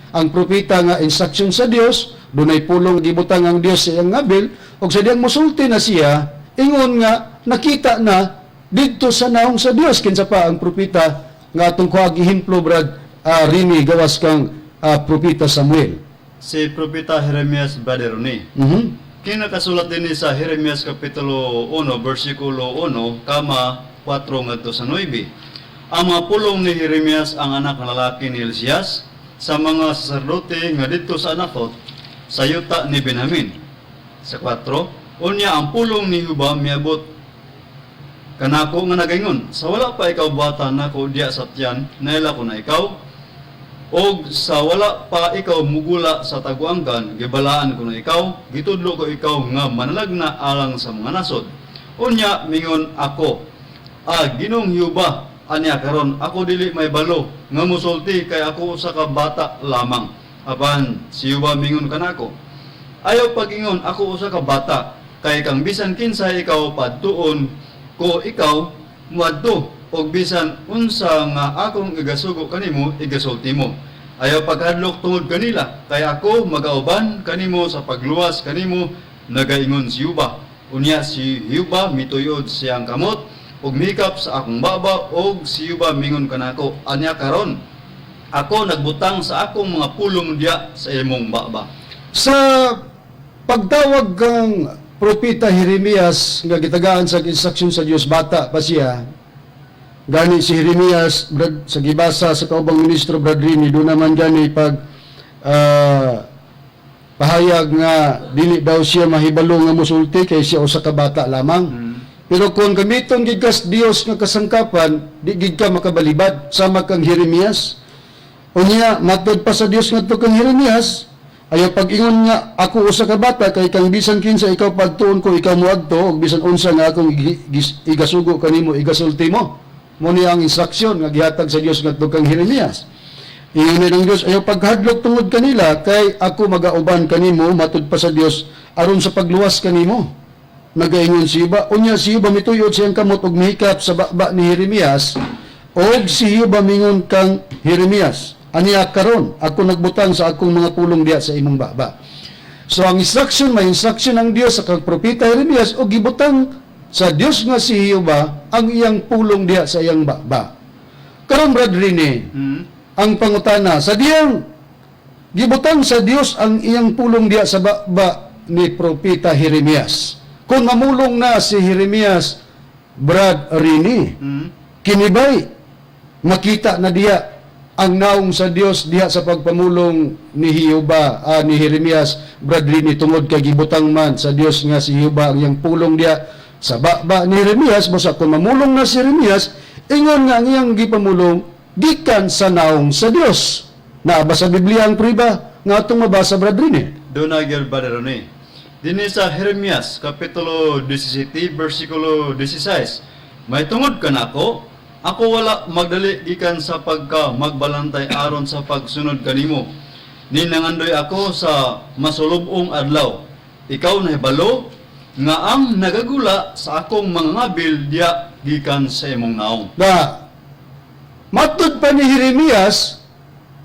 ang propeta nga instruction sa Dios, dunay pulong gibutang ang Dios sa iyang ngabil ug sa diyang mosulti na siya, ingon nga nakita na didto sa naong sa Dios kinsa pa ang propeta nga atong kuha gihimplo Brad rini gawas kang propeta Samuel. Si propeta Jeremias Brother Ronnie. Kinakasulat din sa Jeremias Kapitulo 1, versikulo 1, kama 4 ngadto sa 9. Ang mga pulong ni Jeremias ang anak ng lalaki ni Elsias sa mga saserdote nga dito sa Anakot sa yuta ni Benjamin. Sa 4, unya ang pulong ni Jehovah miabot kanako nga nagaingon, sa wala pa ikaw bata nako diya sa tiyan, naila ko na ikaw, og sa wala pa ikaw mugula sa taguanggan, gibalaan ko na ikaw, gitudlo ko ikaw nga manalag na alang sa mga nasod. Unya mingon ako, Ginoong Jehovah, anya karon ako dili may balo nga musulti kay ako usa ka bata lamang. Apan si Jehovah mingon kanako, ayaw pagingon ako usa ka bata kay kang bisan kinsa ikaw padtuon ko ikaw muadto og bisan unsa nga akong igasugo kanimo igasulti mo. Ayaw paghadlok tungod kanila kay ako magauban kanimo sa pagluwas kanimo, nagaingon si Jehovah. Unya si Jehovah mituyod siyang kamot ug mikap sa akong baba og si Jehovah mingon kanako, anya karon ako nagbutang sa akong mga pulong diya sa imong baba. Sa pagtawag kang propeta Jeremias nga gitagaan sa instruction sa Dios, bata pa siya. Gani si Jeremias Brad, sa gibasa sa kaubang ministro Brad Rini, doon naman gani pag pahayag nga dili daw siya mahibalo nga musulti kay siya usa ka bata lamang. Pero kung gamiton gid kas Dios nga kasangkapan, di gid ka makabalibad sama kang Jeremias. Unya matud pa sa Dios ngadto kang Jeremias, ayaw pag-ingon nga ako usa ka bata kay kang bisan kinsa ikaw pagtuon ko ikaw moadto og bisan unsa nga akong igasugo kanimo igasulti mo. Mo ni ang instruction nga gihatag sa Dios ngadto kang Jeremias. Ingon ng Dios ayaw paghadlok tungod kanila kay ako magauban kanimo matud pa sa Dios aron sa pagluwas kanimo. Nagaingon siya unya siya mituyod siyang kamot og mihikap sa baba ni Jeremias og siya mingon kang Jeremias aniya karon ako nagbutang sa akong mga pulong diha sa imong baba. So ang instruction may instruction ng Dios sa kang propeta Jeremias og gibutang sa Dios nga si Jehova ang iyang pulong diha sa iyang baba. Karon Brad Rene, ang pangutana sa diyang gibutang sa Dios ang iyang pulong diha sa baba ni propeta Jeremias. Kung mamulong na si Jeremias, Brad Rene, kinibay makita na diya ang naong sa Dios diha sa pagpamulong ni Jehova ni Jeremias, Brad Rene, tungod kay gibutang man sa Dios nga si Jehova ang iyang pulong diha sa baba ni Jeremias. Busa kung mamulong na si Jeremias, ingon nga ang iyang gipamulong gikan sa naong sa Dios. Naaba sa Biblia ang priba nga atong mabasa, Brad Rene. Doon na gyud Brother Ronnie. Dinhi sa Jeremias kapitulo 17 bersikulo 16. May tungod ka nako, ako wala magdali gikan sa pagka magbalantay aron sa pagsunod kanimo. Ninangandoy ako sa masulubong adlaw. Ikaw nahibalo nga ang nagagula sa akong mga ngabil diya gikan sa imong naong. Na matud pa ni Jeremias,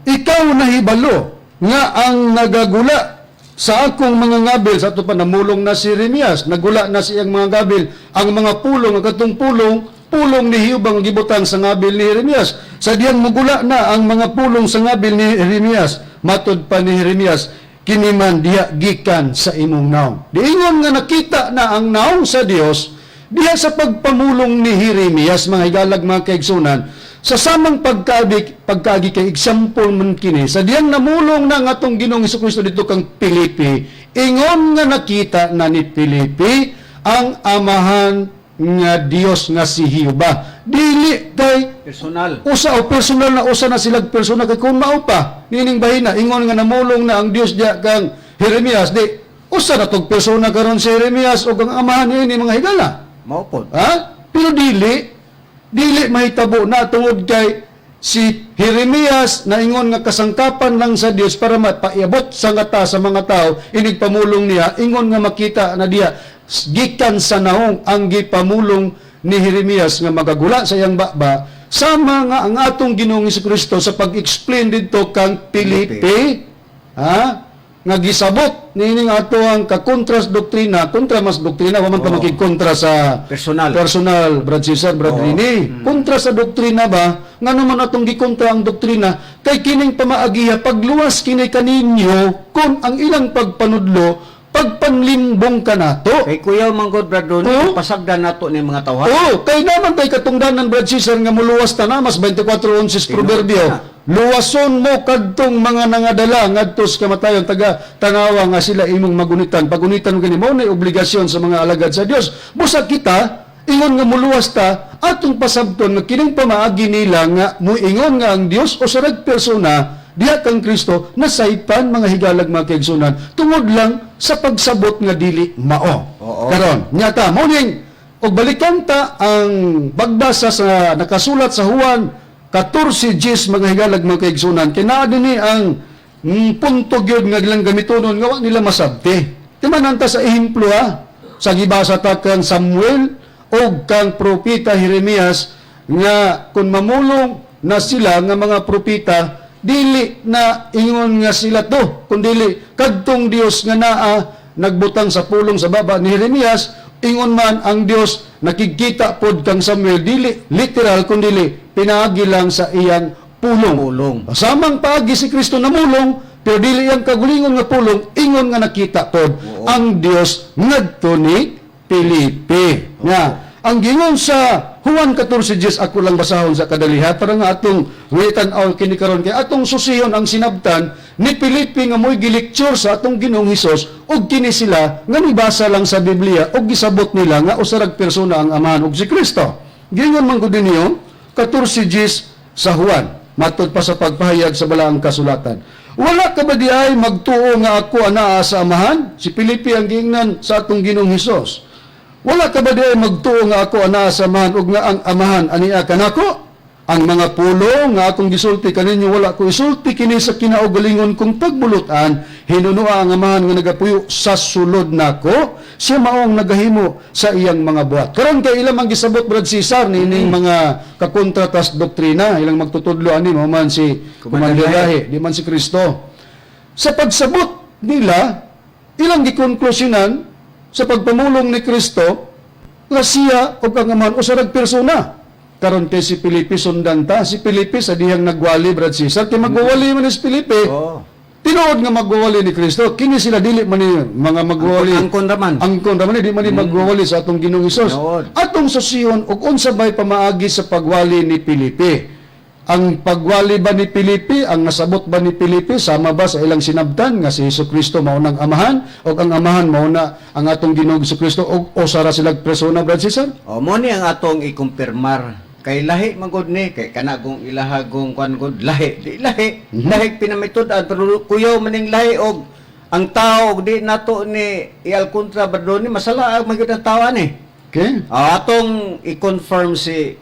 ikaw nahibalo nga ang nagagula sa akong mga ngabil. Sa ito pa namulong na si Jeremias, nagula na siyang mga ngabil, ang mga pulong, ang katong pulong ni Hiyubang gibutang sa ngabil ni Jeremias. Sa diyan mugula na ang mga pulong sa ngabil ni Jeremias, matud pa ni Jeremias, kiniman diha gikan sa imong naong. Diingon nga nakita na ang naong sa Dios diha sa pagpamulong ni Jeremias, mga higalag, mga kaigsunan, sa samang pagkaagi kay example man kini sa diyang namulong na nga atong Ginoong Hesukristo dito kang Pilipi, ingon nga nakita na ni Pilipi ang amahan nga Dios nga si Jehova. Dili kay Personal. usa o personal na usa na silag personal kay kun mao pa nining bahina ingon nga namulong na ang Dios diya kang Jeremias, di usa na tog persona karon si Jeremias o ang amahan ni mga higala. Mao pod. Ha? Pero dili mahitabo na tungod kay si Jeremias na ingon nga kasangkapan lang sa Dios para mapaiabot sa ngata sa mga tao inig pamulong niya, ingon nga makita na diya gikan sa naong ang gipamulong ni Jeremias nga magagula sa iyang baba sama nga ang atong Ginoong Hesukristo sa pag-explain dito kang Pilipi, ha? Nga gisabot nining ato ang kakontras doktrina, kontra mas doktrina, waman pa makigkontra sa personal, Brad Cesar, Brad Rini. Kontra sa doktrina ba, nga naman atong gikontra ang doktrina, kay kining pamaagiya, pagluwas kini kaninyo, kung ang ilang pagpanudlo, pagpanlimbong ka nato. Kay kuya manggod Brad Ron, pasagdan nato ni mga tawhan. Kay naman tay katungdanan, Brad Cesar, nga muluwas ta na, mas 24:11 proverbio. Luwason mo kadtong mga nangadala ngadto sa kamatayon taga tanawa nga sila imong magunitan. Pagunitan kini mao nay obligasyon sa mga alagad sa Dios. Busa kita ingon nga muluwas ta atong pasabton nga kining pamaagi nila nga muingon nga ang Dios o sarag persona diha kang Kristo nasaypan mga higalag mga kaigsunan tungod lang sa pagsabot nga dili mao. Karon nyata mao ning og balikan ta ang pagbasa sa nakasulat sa Juan 14:10 mga higalag mga kaigsunan kinaa dinhi ang punto gyud nga ilang gamitonon nga wa nila masabti. Timanan ta sa ehemplo sa gibasa ta kang Samuel o kang propeta Jeremias nga kung mamulong na sila nga mga propeta dili na ingon nga sila to kundi kadtong Dios nga naa nagbutang sa pulong sa baba ni Jeremias ingon man ang Dios nakikita pod kang Samuel dili literal kundi pinaagi lang sa iyang pulong. Samang paagi si Kristo namulong pero dili iyang kagulingon nga pulong ingon nga nakita pod ang Dios ngadto ni Pilipi. Nga ang gingon sa Juan 14:10 ako lang basahon sa kadalihat para nga atong witan-aw kini karon kay atong susihon ang sinabtan ni Pilipi nga moy gilecture sa atong Ginoong Hesus ug kini sila nga nibasa lang sa Biblia ug gisabot nila nga usarag persona ang Amahan ug si Kristo. Gingon man gud niyo 14:10 sa Juan matud pa sa pagpahayag sa balaang kasulatan. Wala ka ba di ay magtuo nga ako anaa sa Amahan? Si Pilipi ang giingnan sa atong Ginoong Hesus. Wala ka ba di ay magtuo nga ako anaa sa Amahan ug nga ang Amahan ania kanako? Ang mga pulong nga akong gisulti kaninyo wala ko isulti kini sa kinaugalingon kong pagbulutan, hinunua ang amahan nga nagapuyo sa sulod nako, siya maong nagahimo sa iyang mga buhat. Karon kay ilang ang gisabot Brad Cesar nining mga kakontratas doktrina, ilang magtutudlo ani mo man si Commander Lahi, di man si Kristo. Sa pagsabot nila, ilang gikonklusyonan sa pagpamulong ni Kristo nga siya o ang amahan o sarag persona. Karon kay si Felipe sundan ta, si Felipe sa dihang nagwali Brad Cesar, kay magwali man si Felipe. Tinuod nga magwali ni Kristo, kini sila dili man ni mga magwali. Angkon raman. Angkon raman di man ni magwali sa atong Ginoong Hesus. Atong sosiyon ug unsa bay pamaagi sa pagwali ni Felipe. Ang pagwali ba ni Felipe, ang nasabot ba ni Felipe sama ba sa ilang sinabtan nga si Jesucristo mao nang amahan o ang amahan mao na ang atong Ginoong Jesucristo o sara sila persona Brad Cesar? O mo ni ang atong ikumpirmar. Kay lahi magod ni kay kana kung ilahagong kwan gud lahi di lahi lahi pinamitud-an pero kuyaw maning lahi og ang tao og di nato ni ial kontra badon ni masala ang magud ang tao ani. Okay? Atong i-confirm si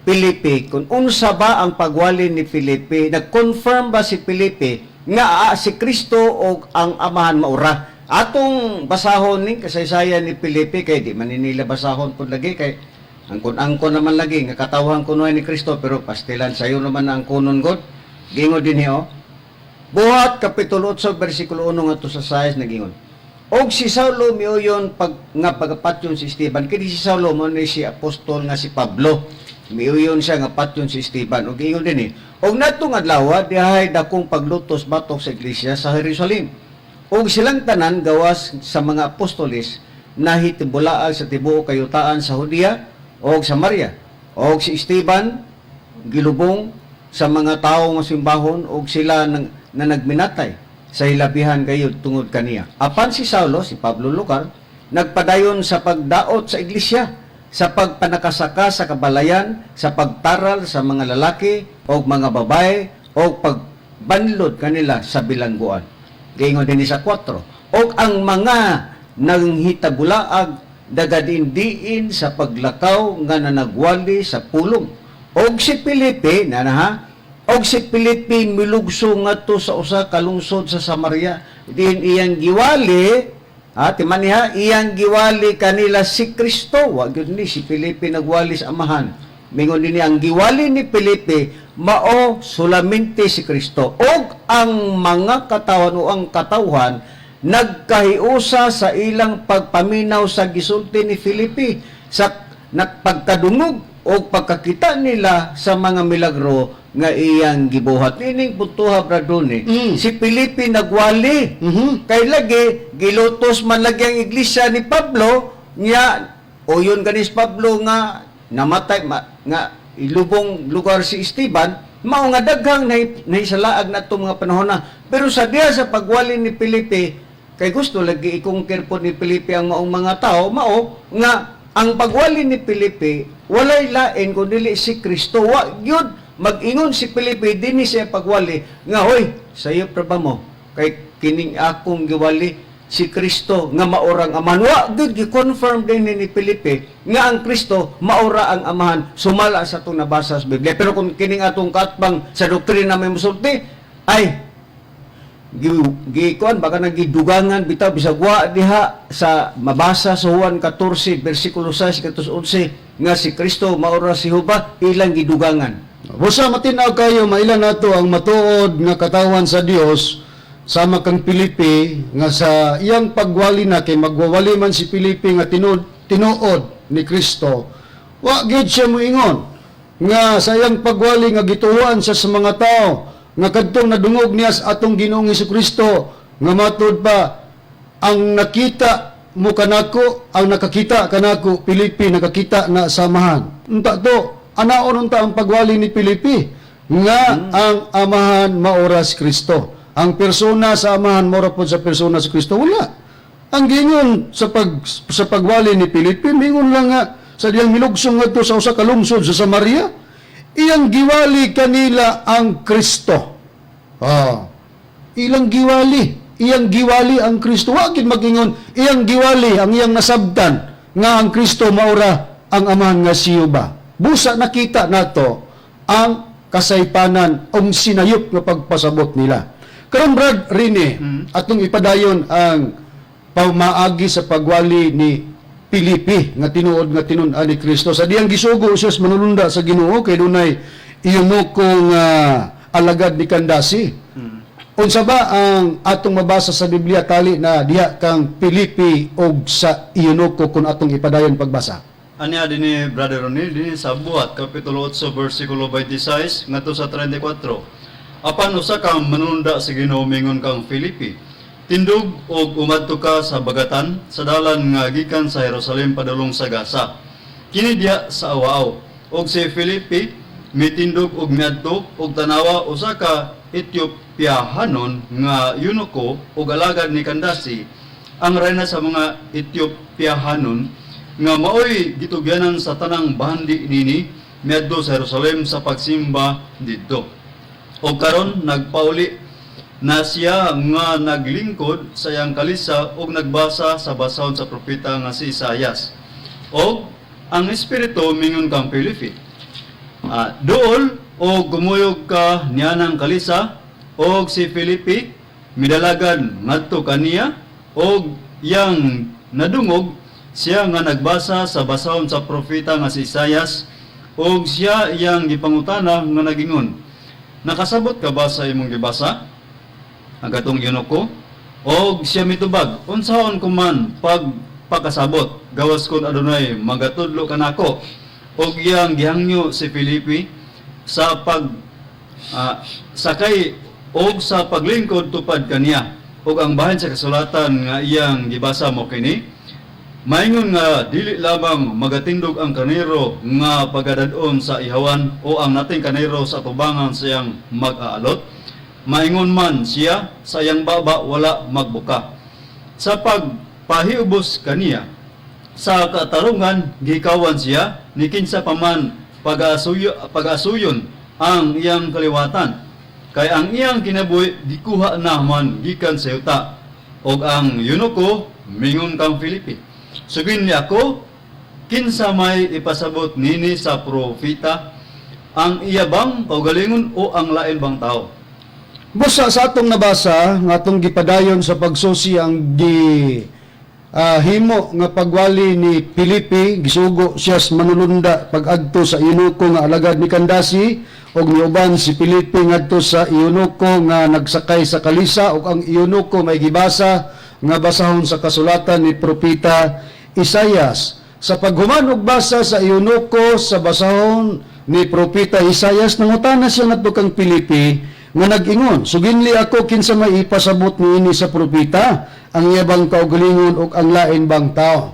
Felipe kung unsa ba ang pagwali ni Felipe, nag-confirm ba si Felipe nga si Kristo o ang amahan maura. Atong basahon ni kasaysayan ni Felipe kay di man nila basahon pud lagi kay angkon naman lagi nga katawhan kuno ni Kristo pero pastilan sayo naman ang kunon god. Gingon din hiyo. Buhat kapitulo 8 bersikulo 1 ngadto sa 6 nagingon. Og si Saulo miuyon pagapatyon si Esteban kini si Saulo mo ni si apostol nga si Pablo. Miuyon siya nga patyon si Esteban og ingon din og natong adlaw dihay dakong paglutos batok sa iglesia sa Jerusalem. Og silang tanan gawas sa mga apostoles nahitibulaag sa tibuok kayutaan sa Judea og Samaria. Og si Esteban gilubong sa mga tawo nga simbahon og sila na nagminatay sa hilabihan gayud tungod kaniya. Apan si Saulo, si Pablo Lucar, nagpadayon sa pagdaot sa iglesia, sa pagpanakasaka sa kabalayan, sa pagtaral sa mga lalaki o mga babae o pagbanlod kanila sa bilangguan. Gaingon din sa 4. O ang mga nanghitagulaag dagadindiin sa paglakaw nga nanagwali sa pulong. Og si Felipe, og si Felipe milugso ngadto sa usa ka lungsod sa Samaria. Din iyang giwali, timaniha iyang giwali kanila si Kristo. Wa gyud ni si Felipe nagwali sa amahan. Mingon din ang giwali ni Felipe mao solamente si Kristo. Og ang mga katawan o ang katawhan nagkahiusa sa ilang pagpaminaw sa gisulti ni Felipe sa pagkadungog o pagkakita nila sa mga milagro nga iyang gibuhat. Ining puntuha bradon si Felipe nagwali. Kay lagi gilutos man lagi ang iglesia ni Pablo niya o yun ganis Pablo nga namatay nga ilubong lugar si Esteban mao nga daghang nahisalaag na itong mga panahon na. Pero sa diya sa pagwali ni Felipe kay gusto lagi ikungkir po ni Felipe ang maong mga tao, mao nga ang pagwali ni Felipe walay lain kundi si Kristo. Wa gyud mag-ingon si Felipe dinhi siya pagwali nga hoy sayo pa ba mo kay kining akong giwali si Kristo nga maorang amahan. Wa gyud gi-confirm din ni Felipe nga ang Kristo maora ang amahan sumala sa atong nabasa sa Biblia. Pero kung kining atong katbang sa doktrina may musulti ay gikuan baka nagidugangan bitaw bisag wa diha sa mabasa sa Juan 14 bersikulo 6 katus 11 nga si Kristo maura si Jehova ilang gidugangan. Busa matinaw kayo mailan nato ang matuod nga katawan sa Dios sama kang Felipe nga sa iyang pagwali na kay magwawali man si Felipe nga tinuod ni Kristo. Wa gyud siya moingon nga sa iyang pagwali nga gituhuan sa mga tao nga kadtong nadungog niya sa atong Ginoong Jesucristo nga matud pa ang nakita mo kanako ang nakakita kanako Felipe nakakita na samahan. Unta to anaon unta ang pagwali ni Felipe nga ang amahan maora si Kristo. Ang persona sa amahan maora pod sa persona si Kristo wala. Ang gingon sa pagwali ni Felipe mingon lang nga sa diyang milugsong ngadto sa usa ka lungsod sa Samaria. Iyang giwali kanila ang Kristo. Iyang giwali ang Kristo. Wa gid magingon iyang giwali ang iyang nasabtan nga ang Kristo maura ang amahan nga si Jehova. Busa nakita nato ang kasaypanan o sinayop nga pagpasabot nila. Karon Brad Rene, atong ipadayon ang pamaagi sa pagwali ni Pilipi nga tinuod nga tinun-an ni Kristo. Sa diyang gisugo siya manulunda sa Ginoo kay dunay iyunokong alagad ni Kandasi. Unsa ba ang atong mabasa sa Biblia tali na diha kang Pilipi og sa iyunoko kung atong ipadayon pagbasa? Anya din ni Brother Ronnie, din sa Buhat, Kapitulo 8, versikulo 26, ngadto sa 34. Apan usa kang manunda sa Ginoo mingon kang Pilipi, tindog og umadto ka sa bagatan sa dalan nga gikan sa Jerusalem padulong sa Gaza. Kini diha sa Awaaw. Og si Filipi mitindog og miadto og tanawa usa ka Etiopiahanon nga yunoko og alagad ni Kandasi, ang reyna sa mga Etiopiahanon nga maoy gitugyanan sa tanang bahandi nini miadto sa Jerusalem sa pagsimba didto. Og karon nagpauli na siya nga naglingkod sa iyang kalisa og nagbasa sa basahon sa propeta nga si Isaias. Og ang Espiritu mingon kang Pilipi, dool o gumuyog ka niya ng kalisa, og si Filipi midalagan ngadto kaniya, og yang nadungog siya nga nagbasa sa basahon sa propeta nga si Isaias, og siya iyang gipangutana nga nagingon, nakasabot ka ba sa imong gibasa? Ang katong yunoko, og siya mitubag, unsaon ko man pagpakasabot, gawas kon adunay magatudlo kanako. Og iyang gihangyo si Filipi sa sakay og sa paglingkod tupad kaniya. Og ang bahin sa kasulatan nga iyang gibasa mo kini, maingon nga dili lamang magatindog ang kanero nga pagadadon sa ihawan o ang nating kanero sa tubangan siyang mag-aalot, maingon man siya sa iyang baba wala magbuka. Sa pagpahiubos kaniya, sa katarungan gikawan siya, ni kinsa pa man pag-asuyon ang iyang kaliwatan. Kay ang iyang kinabuhi dikuha na man gikan sa yuta. Og ang yunoko mingon kang Filipi, sugin ni ako, kinsa may ipasabot nini sa propeta, ang iya bang kaugalingon o ang lain bang tao? Busa sa atong nabasa nga atong gipadayon sa pagsusi ang himo nga pagwali ni Pilipi, gisugo siya manulunda pag-adto sa iyunoko nga alagad ni Kandasi, og niuban si Pilipi ngadto sa iyunoko nga nagsakay sa kalisa, og ang iyunoko may gibasa nga basahon sa kasulatan ni propeta Isaias. Sa paghuman og basa sa iyunoko sa basahon ni propeta Isaias, nangutana siya ngadto kang Pilipi nga nag-ingon, suginli ako kinsa may ipasabot niini sa propeta, ang iyabang kaugalingon ug ang lain bang tao.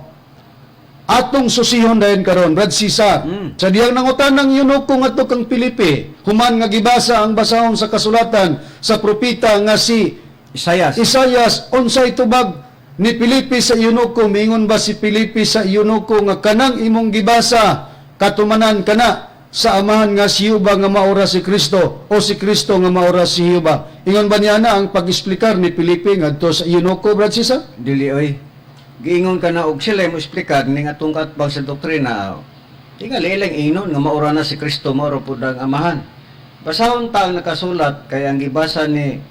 Atong susihon dayon karon, Brad Cesar, sa diyang nangutanang yunoko ngadto kang Pilipi, human nga gibasa ang basahon sa kasulatan sa propeta nga si Isaias, unsay tubag ni Pilipi sa yunoko? Mingon ba si Pilipi sa yunoko nga kanang imong gibasa katumanan kana sa amahan nga si Jehova nga maura si Kristo, o si Kristo nga maura si Jehova? Ingon ba niya na ang pag-explicar ni Pilipi ngadto sa yunoko, Brad Cesar? Dili oy. Giingon ka na og sila mo explicar ning atong katbag sa doktrina. Tingali lang inon nga maura na si Kristo, maura pud ang amahan. Basahon ta ang nakasulat kay ang gibasa ni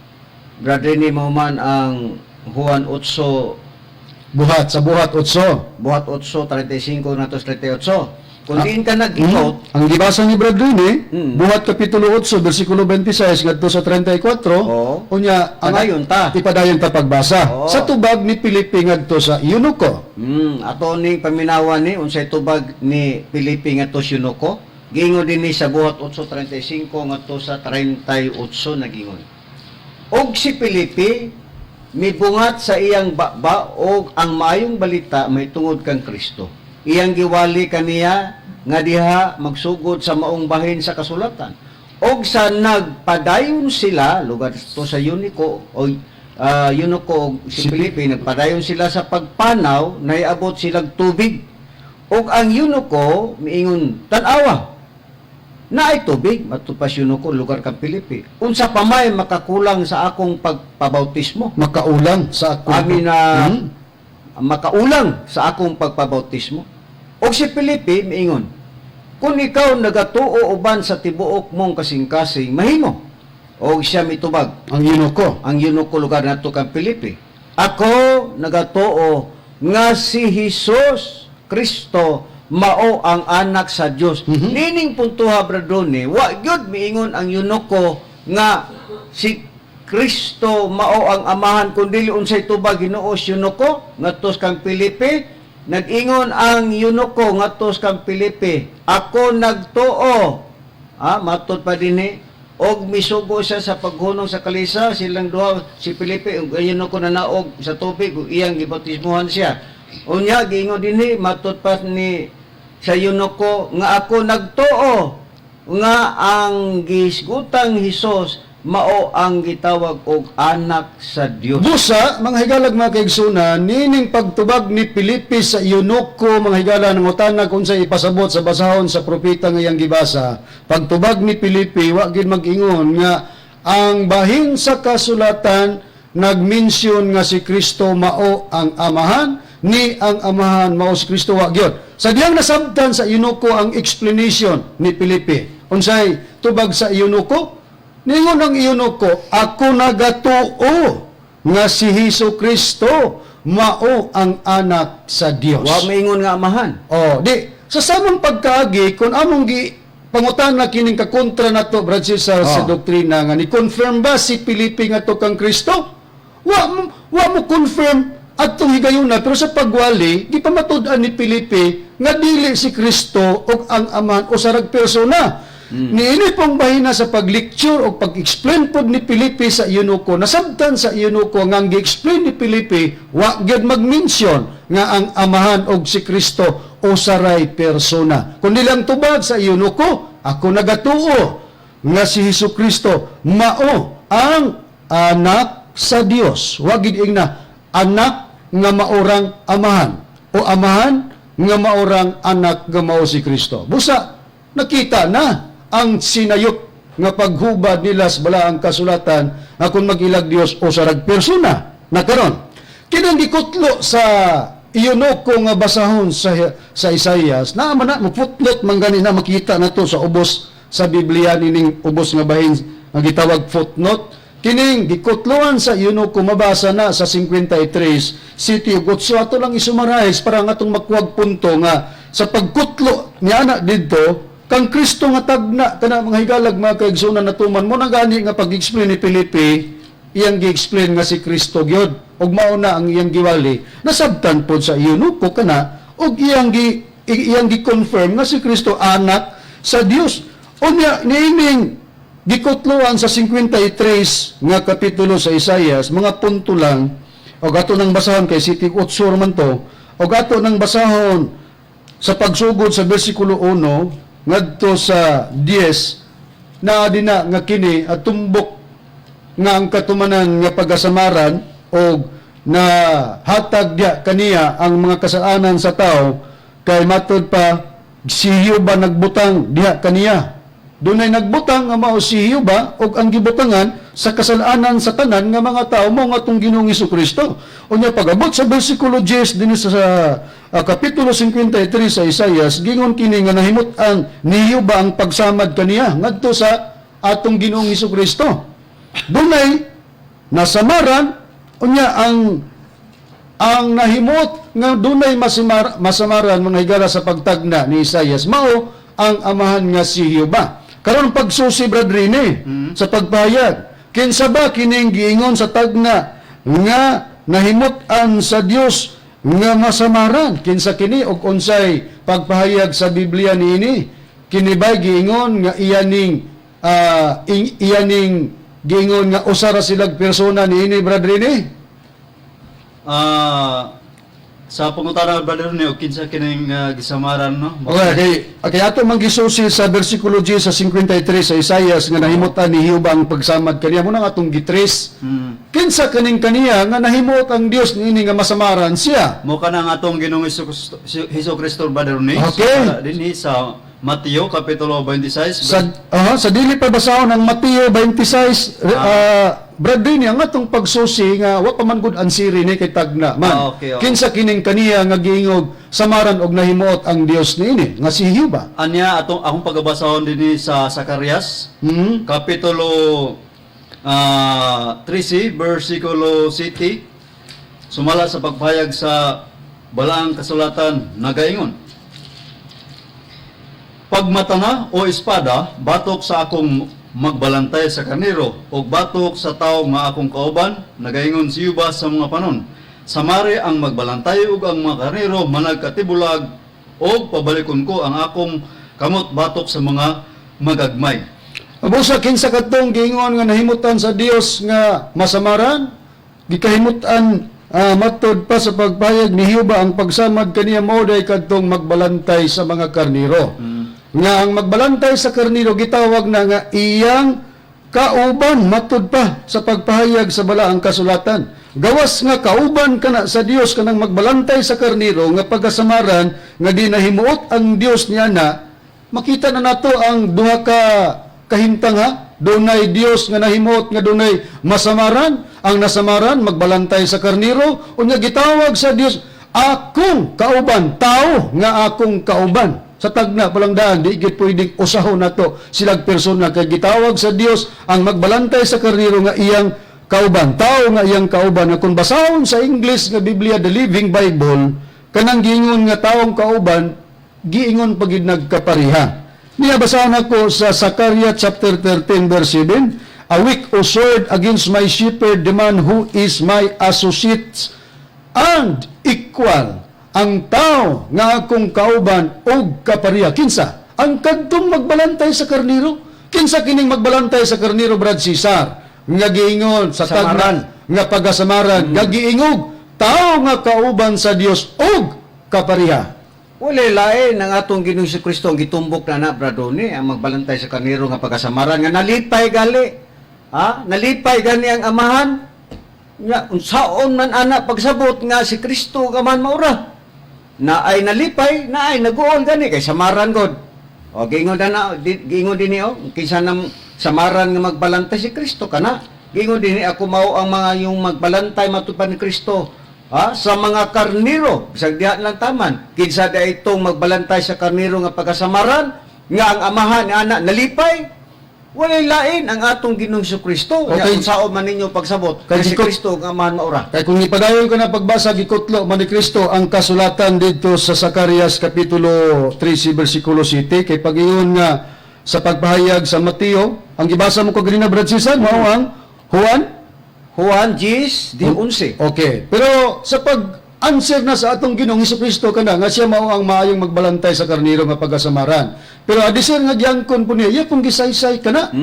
Brother ni Mauman ang Juan 8, Buhat 8. Buhat 8:35 nato 38. Kung diin ka nag-ingot, Ang gibasa ni Brad Rene, Mm. Buhat Kapitulo 8, versikulo 26, ngadto sa 34, Oo. unya, Padayon ta. Ipadayon ta pagbasa. Oo. Sa tubag ni Pilipi ngadto sa yunoko. ato ning paminawan ni unsay tubag ni Pilipi nga to Yunoko. Gingon din ni sa Buhat 8:35 ngadto sa 38 nagingon. Og si Pilipi mibungat sa iyang baba og ang maayong balita may tungod kang Kristo. Iyang giwali kaniya nga diha magsugod sa maong bahin sa kasulatan. Og sa nagpadayon sila lugar to sa Yuniko o Yunoko og si Pilipi, nagpadayon sila sa pagpanaw, naiabot silang tubig. Og ang Yunoko miingon, tanawa, naay tubig, matupas Yunoko, lugar kang Pilipi. Unsa pa may makakulang sa akong pagpabautismo? Makaulang sa ako. Amin na makaulang sa akong pagpabautismo. O si Pilipi, miingon, kung ikaw nagatuo uban sa tibuok mong kasing-kasing, mahimo. O siya mitubag. Ang Eunuko. Ang Eunuko lugar nato kang Pilipi. Ako nagatuo nga si Jesus Kristo mao ang anak sa Dios. Nining puntuha bradone, wa gyud miingon ang Eunuko nga si Kristo mao ang amahan kundi unsay tubag Ginoo si Eunuko ngadtos kang Pilipi. Nag-ingon ang Eunuko ngadtos kang Pilipi, ako nagtuo. Matud pa dinhi og misugo siya sa paghunong sa kalisa, silang duha si Pilipi ug Eunuko nanaog sa tubig ug iyang gibautismohan siya. Unya giingon dinhi matud pa ni sa Eunuko nga ako nagtuo nga ang gisgutang Hesus mao ang gitawag og anak sa Dios. Busa, mga higalag mga kaigsunan, nining pagtubag ni Pilipi sa Eunuko, mga higala ng utana kung sa ipasabot sa basahon sa propeta ngayang gibasa. Pagtubag ni Pilipi, wag gid mag-ingon nga ang bahin sa kasulatan nagmensyon nga si Kristo mao ang amahan, ni ang amahan mao si Kristo wag gyud. Sa diyang nasabtan sa Eunuko ang explanation ni Pilipi. Unsay tubag sa Eunuko? Ningon ang Eunuko, ako nagatuo nga si Hesus Kristo mao ang anak sa Dios. Wa maingon nga amahan. Sa samang pagkaagi, kung among pangutan na kining kakontra na to, Brad Cesar, sa doktrina, nga ni-confirm ba si Pilipi nga to kang Kristo? Wa mo confirm at itong higayuna, pero sa pagwali, di pa matudan ni Pilipi nga dili si Kristo o ang amahan o sarag persona. Niini pong bahina sa pag-lecture o pag-explain po ni Pilipi sa Eunuko, nasabtan sa Eunuko nga gi-explain ni Pilipi, wa gyud mag-mention nga ang amahan og si Kristo o saray persona. Kundi lang tubag sa Eunuko, ako nagatuo nga si Hesus Kristo mao ang anak sa Dios. Wa gid ingna anak nga maorang amahan o amahan nga maorang anak nga mao si Kristo. Busa nakita na ang sinayop nga paghubad nila sa balaang kasulatan nga kung mag-ilag Dios o sarag persona na karon. Kinang gikutlo sa Eunuko nga basahon sa Isaias, na magputlot man gani na makita na to sa ubos sa Biblia nining ubos nga bahin nga gitawag footnote. Kining gikutloan sa Eunuko mabasa na sa 53 city ug so ato lang isumarais para nga atong makuwag punto nga sa pagkutlo ni ana didto kang Kristo nga tagna kana mga higalag mga kaigsunan natuman mo na gani nga pag-explain ni Pilipi iyang gi-explain nga si Kristo gyud ug mao na ang iyang giwali nasabtan pod sa Eunuko kana ug iyang gi-confirm nga si Kristo anak sa Dios. Unya niining gikutloan sa 53 nga kapitulo sa Isaias mga punto lang ug ato nang basahon kay City Utsur man to ug ato nang basahon sa pagsugod sa bersikulo 1 ngadto sa 10 na adina nga kini at tumbok nga ang katumanan nga pagasamaran o na hatag dia kaniya ang mga kasalanan sa tao kay matod pa si Hioba nagbutang diha kaniya. Dunay nagbutang nga mao si Hioba ug ang gibutangan sa kasalanan sa tanan nga mga tao mo nga tong Ginoong Hesukristo. Unya pag-abot sa bersikulo 10 dinhi sa kapitulo 53 sa Isaias, gingon kini nga nahimut-an ni Hioba ang pagsamad kaniya ngadto sa atong Ginoong Hesukristo. Dunay nasamaran unya ang nahimot nga dunay masamaran mga higala sa pagtagna ni Isaias mao ang amahan nga si Hioba. Karon pagsusi bradrine sa pagbayad. Kinsa ba kining giingon sa tagna nga nahimut-an sa Dios nga masamaran? Kinsa kini og unsay pagpahayag sa Biblia niini? Kini ba giingon nga iyaning giingon nga usara silag persona niini bradrine? Sa pangutana brother ni o kinsa kining gisamaran no. Okay, ato mangisusi sa bersikulo 10 sa 53 sa Isaias nga nahimutan ni Hioba ang pagsamad kaniya mo nang atong gitres. Kinsa kaning kaniya nga nahimot ang Dios niini nga masamaran siya? Mo kana nga atong Ginoong Hesukristo brother ni. Okay. Dinhi sa Mateo kapitulo 26 sa dili pa basahon ang Mateo 26 Brad Rini, ang atong pagsusi nga wa pa man gud ansiri ni kay tagna man. Okay. Kinsa kining kaniya nga giingog samaran og nahimuot ang Dios niini nga si Hiuba. Anya akong pagbabasahon dinhi sa Zacarias, kapitulo 13 versikulo 7, sumala sa pagpayag sa balaang kasulatan nagaingon, pagmata na o espada batok sa akong magbalantay sa karniro o batok sa tao nga akong kauban, nagaingon si Yuba sa mga panon. Samari ang magbalantay ug ang mga karniro managkatibulag o pabalikon ko ang akong kamot batok sa mga magagmay. Abusa kinsa kadtong giingon nga nahimutan sa Dios nga masamaran, gikahimutan matod pa sa pagpayag ni Hiuba ang pagsamad kaniya mao day kadtong magbalantay sa mga karniro. Nga ang magbalantay sa karniro gitawag na nga iyang kauban matud pa sa pagpahayag sa balaang kasulatan. Gawas nga kauban kana sa Dios kanang magbalantay sa karniro nga pagkasamaran nga di nahimuot ang Dios niya na makita na nato ang duha ka kahimtang ha. Dunay Dios nga nahimuot nga dunay masamaran, ang nasamaran magbalantay sa karniro unya gitawag sa Dios akong kauban, tao nga akong kauban. Sa tagna palang daan, di gid pwedeng usahon nato silang persona kay gitawag sa Dios ang magbalantay sa karniro nga iyang kauban, tao nga iyang kauban. Nga kung basahon sa English nga Biblia, the Living Bible, kanang giingon nga taong kauban, giingon pagid nagkapariha. Niya basahon ako sa Zacarias chapter 13 verse 7, a weak o sword against my shepherd, the man who is my associate and equal. Ang tao nga akong kauban og kapariha. Kinsa? Ang kadtong magbalantay sa karniro. Kinsa kining magbalantay sa karniro, Brad Cesar? Nga giingon sa tagnan nga pagasamaran, nga giingog tao nga kauban sa Dios og kapariha. Wala lain ang atong Ginoong Kristo ang gitumbok na Bradoni ang magbalantay sa karniro nga pagasamaran nga nalipay gali. Ha? Nalipay gani ang amahan. Nya unsaon man ana pagsabot nga si Kristo ka man maura. Na ay nalipay, na ay naguol gani kay samaran god. O giingon giingon dinhi kinsa nang samaran nga magbalantay si Kristo kana. Giingon dinhi ako mao ang mga yung magbalantay matupad ni Kristo. Ha? Sa mga karniro, bisag diha lang taman. Kinsa da itong magbalantay sa karniro nga pagkasamaran nga ang amahan ni ana nalipay. Walay lain ang atong Ginoong Kristo. Okay. Kung saan man ninyo pagsabot, kay si Kristo ang amahan maura. Kaya kung ipadayon ko na pagbasa, gikutlo man ni Kristo ang kasulatan dito sa Zacarias Kapitulo 13, versikulo 7, kay pag-iyon nga sa pagpahayag sa Mateo, ang gibasa mo ko ganina, Brad Cesar, mao ang Juan 10, di 11. Okay. Pero sa pag-answer na sa atong Ginoong Kristo kana nga siya mao ang maayong magbalantay sa karniro nga pagasamaran. Pero adisir nga giangkon po niya, iya pong gisaysay kana.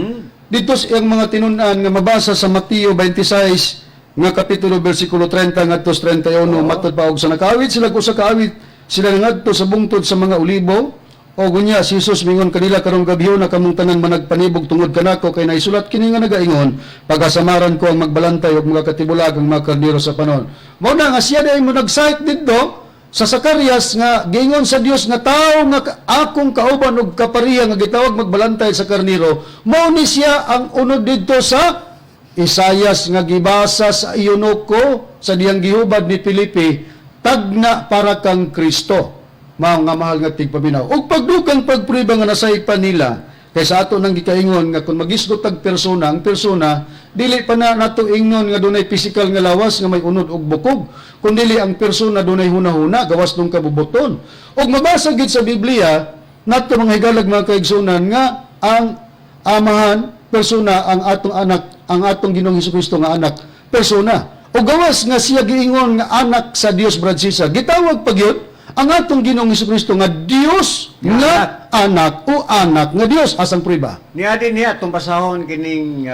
Dito sa iyang mga tinunan nga mabasa sa Mateo 26 nga kapitulo versikulo 30 ngadto sa 31 matod pa og sa nakawit sila ko sa kaawit sila ngadto sa bungtod sa mga olibo. O gunya si Jesus mingon kanila karong gabiho na kamong tanan managpanibog tungod kanako kay naisulat kini nga nagaingon pagasamaran ko ang magbalantay og mga katibulag ang mga karniro sa panon. Mao na nga siya day mo nag-cite didto sa Zacarias nga giingon sa Dios nga tao nga akong kauban og kapariha nga gitawag magbalantay sa karniro. Mao ni siya ang unod didto sa Isayas nga gibasa sa Eugenio sa diyang gihubad ni Filipe, tagna para kang Kristo. Mao nga mahal nga tigpaminaw. Og pagdugang pagprueba nga nasayig pa nila, kay sa ato nang gikaingon nga kung magisgot tag persona, ang persona dili pa na nato ingnon nga dunay physical nga lawas nga may unod og bukog, kundi ang persona dunay hunahuna gawas nung kabubuton. Og mabasa gid sa Biblia nato mga higalag mga kaigsunan nga ang amahan persona ang atong anak, ang atong Ginoong Kristo nga anak persona. Og gawas nga siya giingon nga anak sa Dios, Brad Cesar, gitawag pa gyud ang atong Ginoong Kristo nga Dios nga anak o anak nga Dios asang prueba. Niya din niya itong basahon kining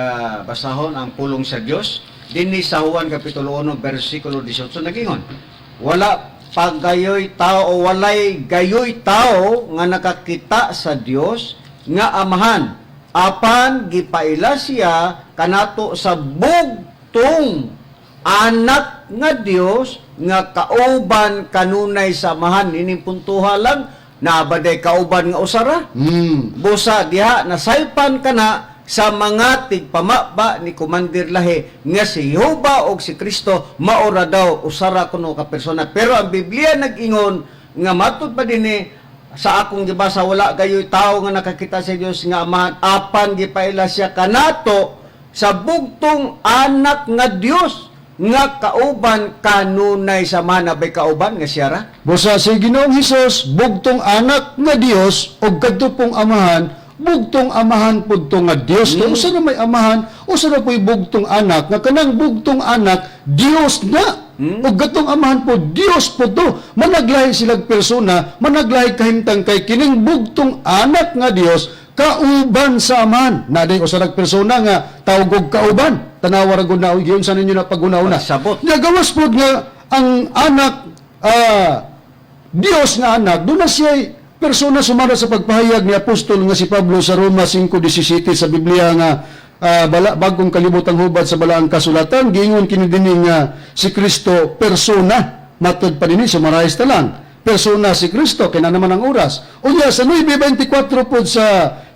basahon ang pulong sa Dios. Dinhi sa Juan Kapitulo 1 versikulo 18 nagingon. Wala pagayoy tao o walay gayoy tao nga nakakita sa Dios nga amahan. Apan gipaila siya kanato sa bugtong anak nga Dios nga kauban kanunay samahan ining puntuha lang na baday kauban nga usara. Busa diha nasaypan kana sa mga tigpamaba ni Commander Lahi nga si Jehova o si Kristo maora daw usara kuno ka persona. Pero ang Biblia nag-ingon nga matud pa dinhi sa akong gibasa wala gayoy tao nga nakakita sa Dios nga Amahan apan gipaila siya kanato sa bugtong anak nga Dios nga kauban kanunay sa manabay kauban nga siya ra. Busa si Ginoong Hesus, bugtong anak nga Dios o kadto pong amahan, bugtong amahan pud to nga Dios. Usa na may amahan, usa na po'y bugtong anak, nga kanang bugtong anak Dios na. O gatong amahan po Dios po to. Managlahi silang persona, managlahi kahimtang kay kining bugtong anak nga Dios kauban sa amahan. Naday usa nag persona nga tawag og kauban. Tanawa ra gud na giyon sa ninyo na pag-una-una. Pagsabot. Nagawas po nga ang anak Dios nga anak, doon na siya persona sumara sa pagpahayag ni apostol nga si Pablo sa Roma 5:17 sa Biblia nga bagong kalibotang hubad sa balaang kasulatan giingon kini dinhi nga si Kristo persona matud pa dinhi sumarais ta lang persona si Kristo kina naman ang oras unya sa 9:24 pod sa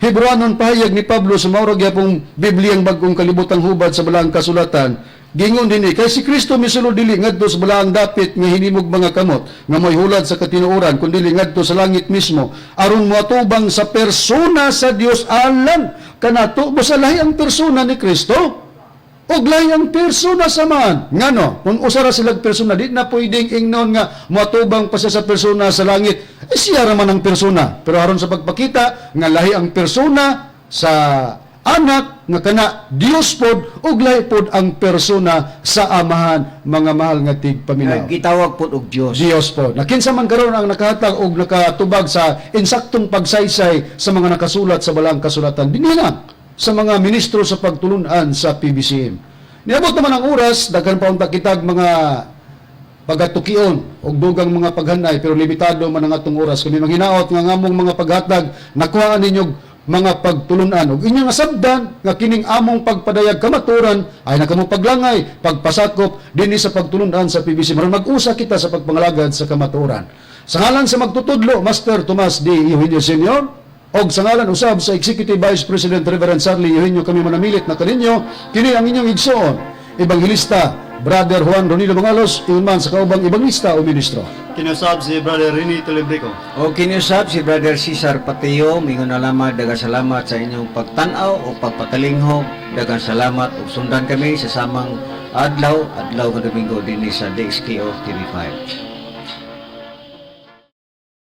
Hebreanon pahayag ni Pablo sa maura gyapong Bibliang bagong kalibotang hubad sa balaang kasulatan gingon dinhi kay si Kristo misulod dili ngadto sa balaang dapit nga hinimog mga kamot nga may hulad sa katinuoran kundi ngadto sa langit mismo aron moatubang sa persona sa Dios alam kanato sa lahi ang persona ni Kristo og lahi ang persona sa man ngano kung usara sila persona di na pwedeng ingnon nga moatubang pa siya sa persona sa langit siya ra man ang persona pero aron sa pagpakita nga lahi ang persona sa anak nga kana Dios pod ug lahi pod ang persona sa amahan mga mahal nga tigpaminaw Gitawag pod og Dios. Dios po. Nakinsa man karon ang nakahatag og nakatubag sa insaktong pagsaysay sa mga nakasulat sa balaang kasulatan dinhi lang sa mga ministro sa pagtulunan sa PBCM. Niabot naman ang oras daghan pa unta kitag mga pagatukion og dugang mga paghanay pero limitado man ang atong oras kami manghinaot nga ngamong mga paghatag nakuhaan ninyo mga pagtulunan ug inyong asabdan nga kining among pagpadayag kamaturan ay nakamo paglangay pagpasakop dinhi sa pagtulunan sa PBC maron mag-usa kita sa pagpangalagad sa kamaturan sa ngalan sa magtutudlo Master Tomas D Eugenio Senior og sa ngalan usab sa Executive Vice President Reverend Sarli Eugenio kami manamilit na kaninyo kini ang inyong igsoon Ebanghilista Brother Juan Ronilo Mangalos iman sa kaubang ebangista o ministro. Kinusab si Brother Rini Telebrico. O kinusab si Brother Cesar Pateo, mingon na lamang dagang salamat sa inyong pagtanaw o pagpatalinghog. Dagang salamat o sundan kami sa samang adlaw nga Domingo din sa DXKO TV5.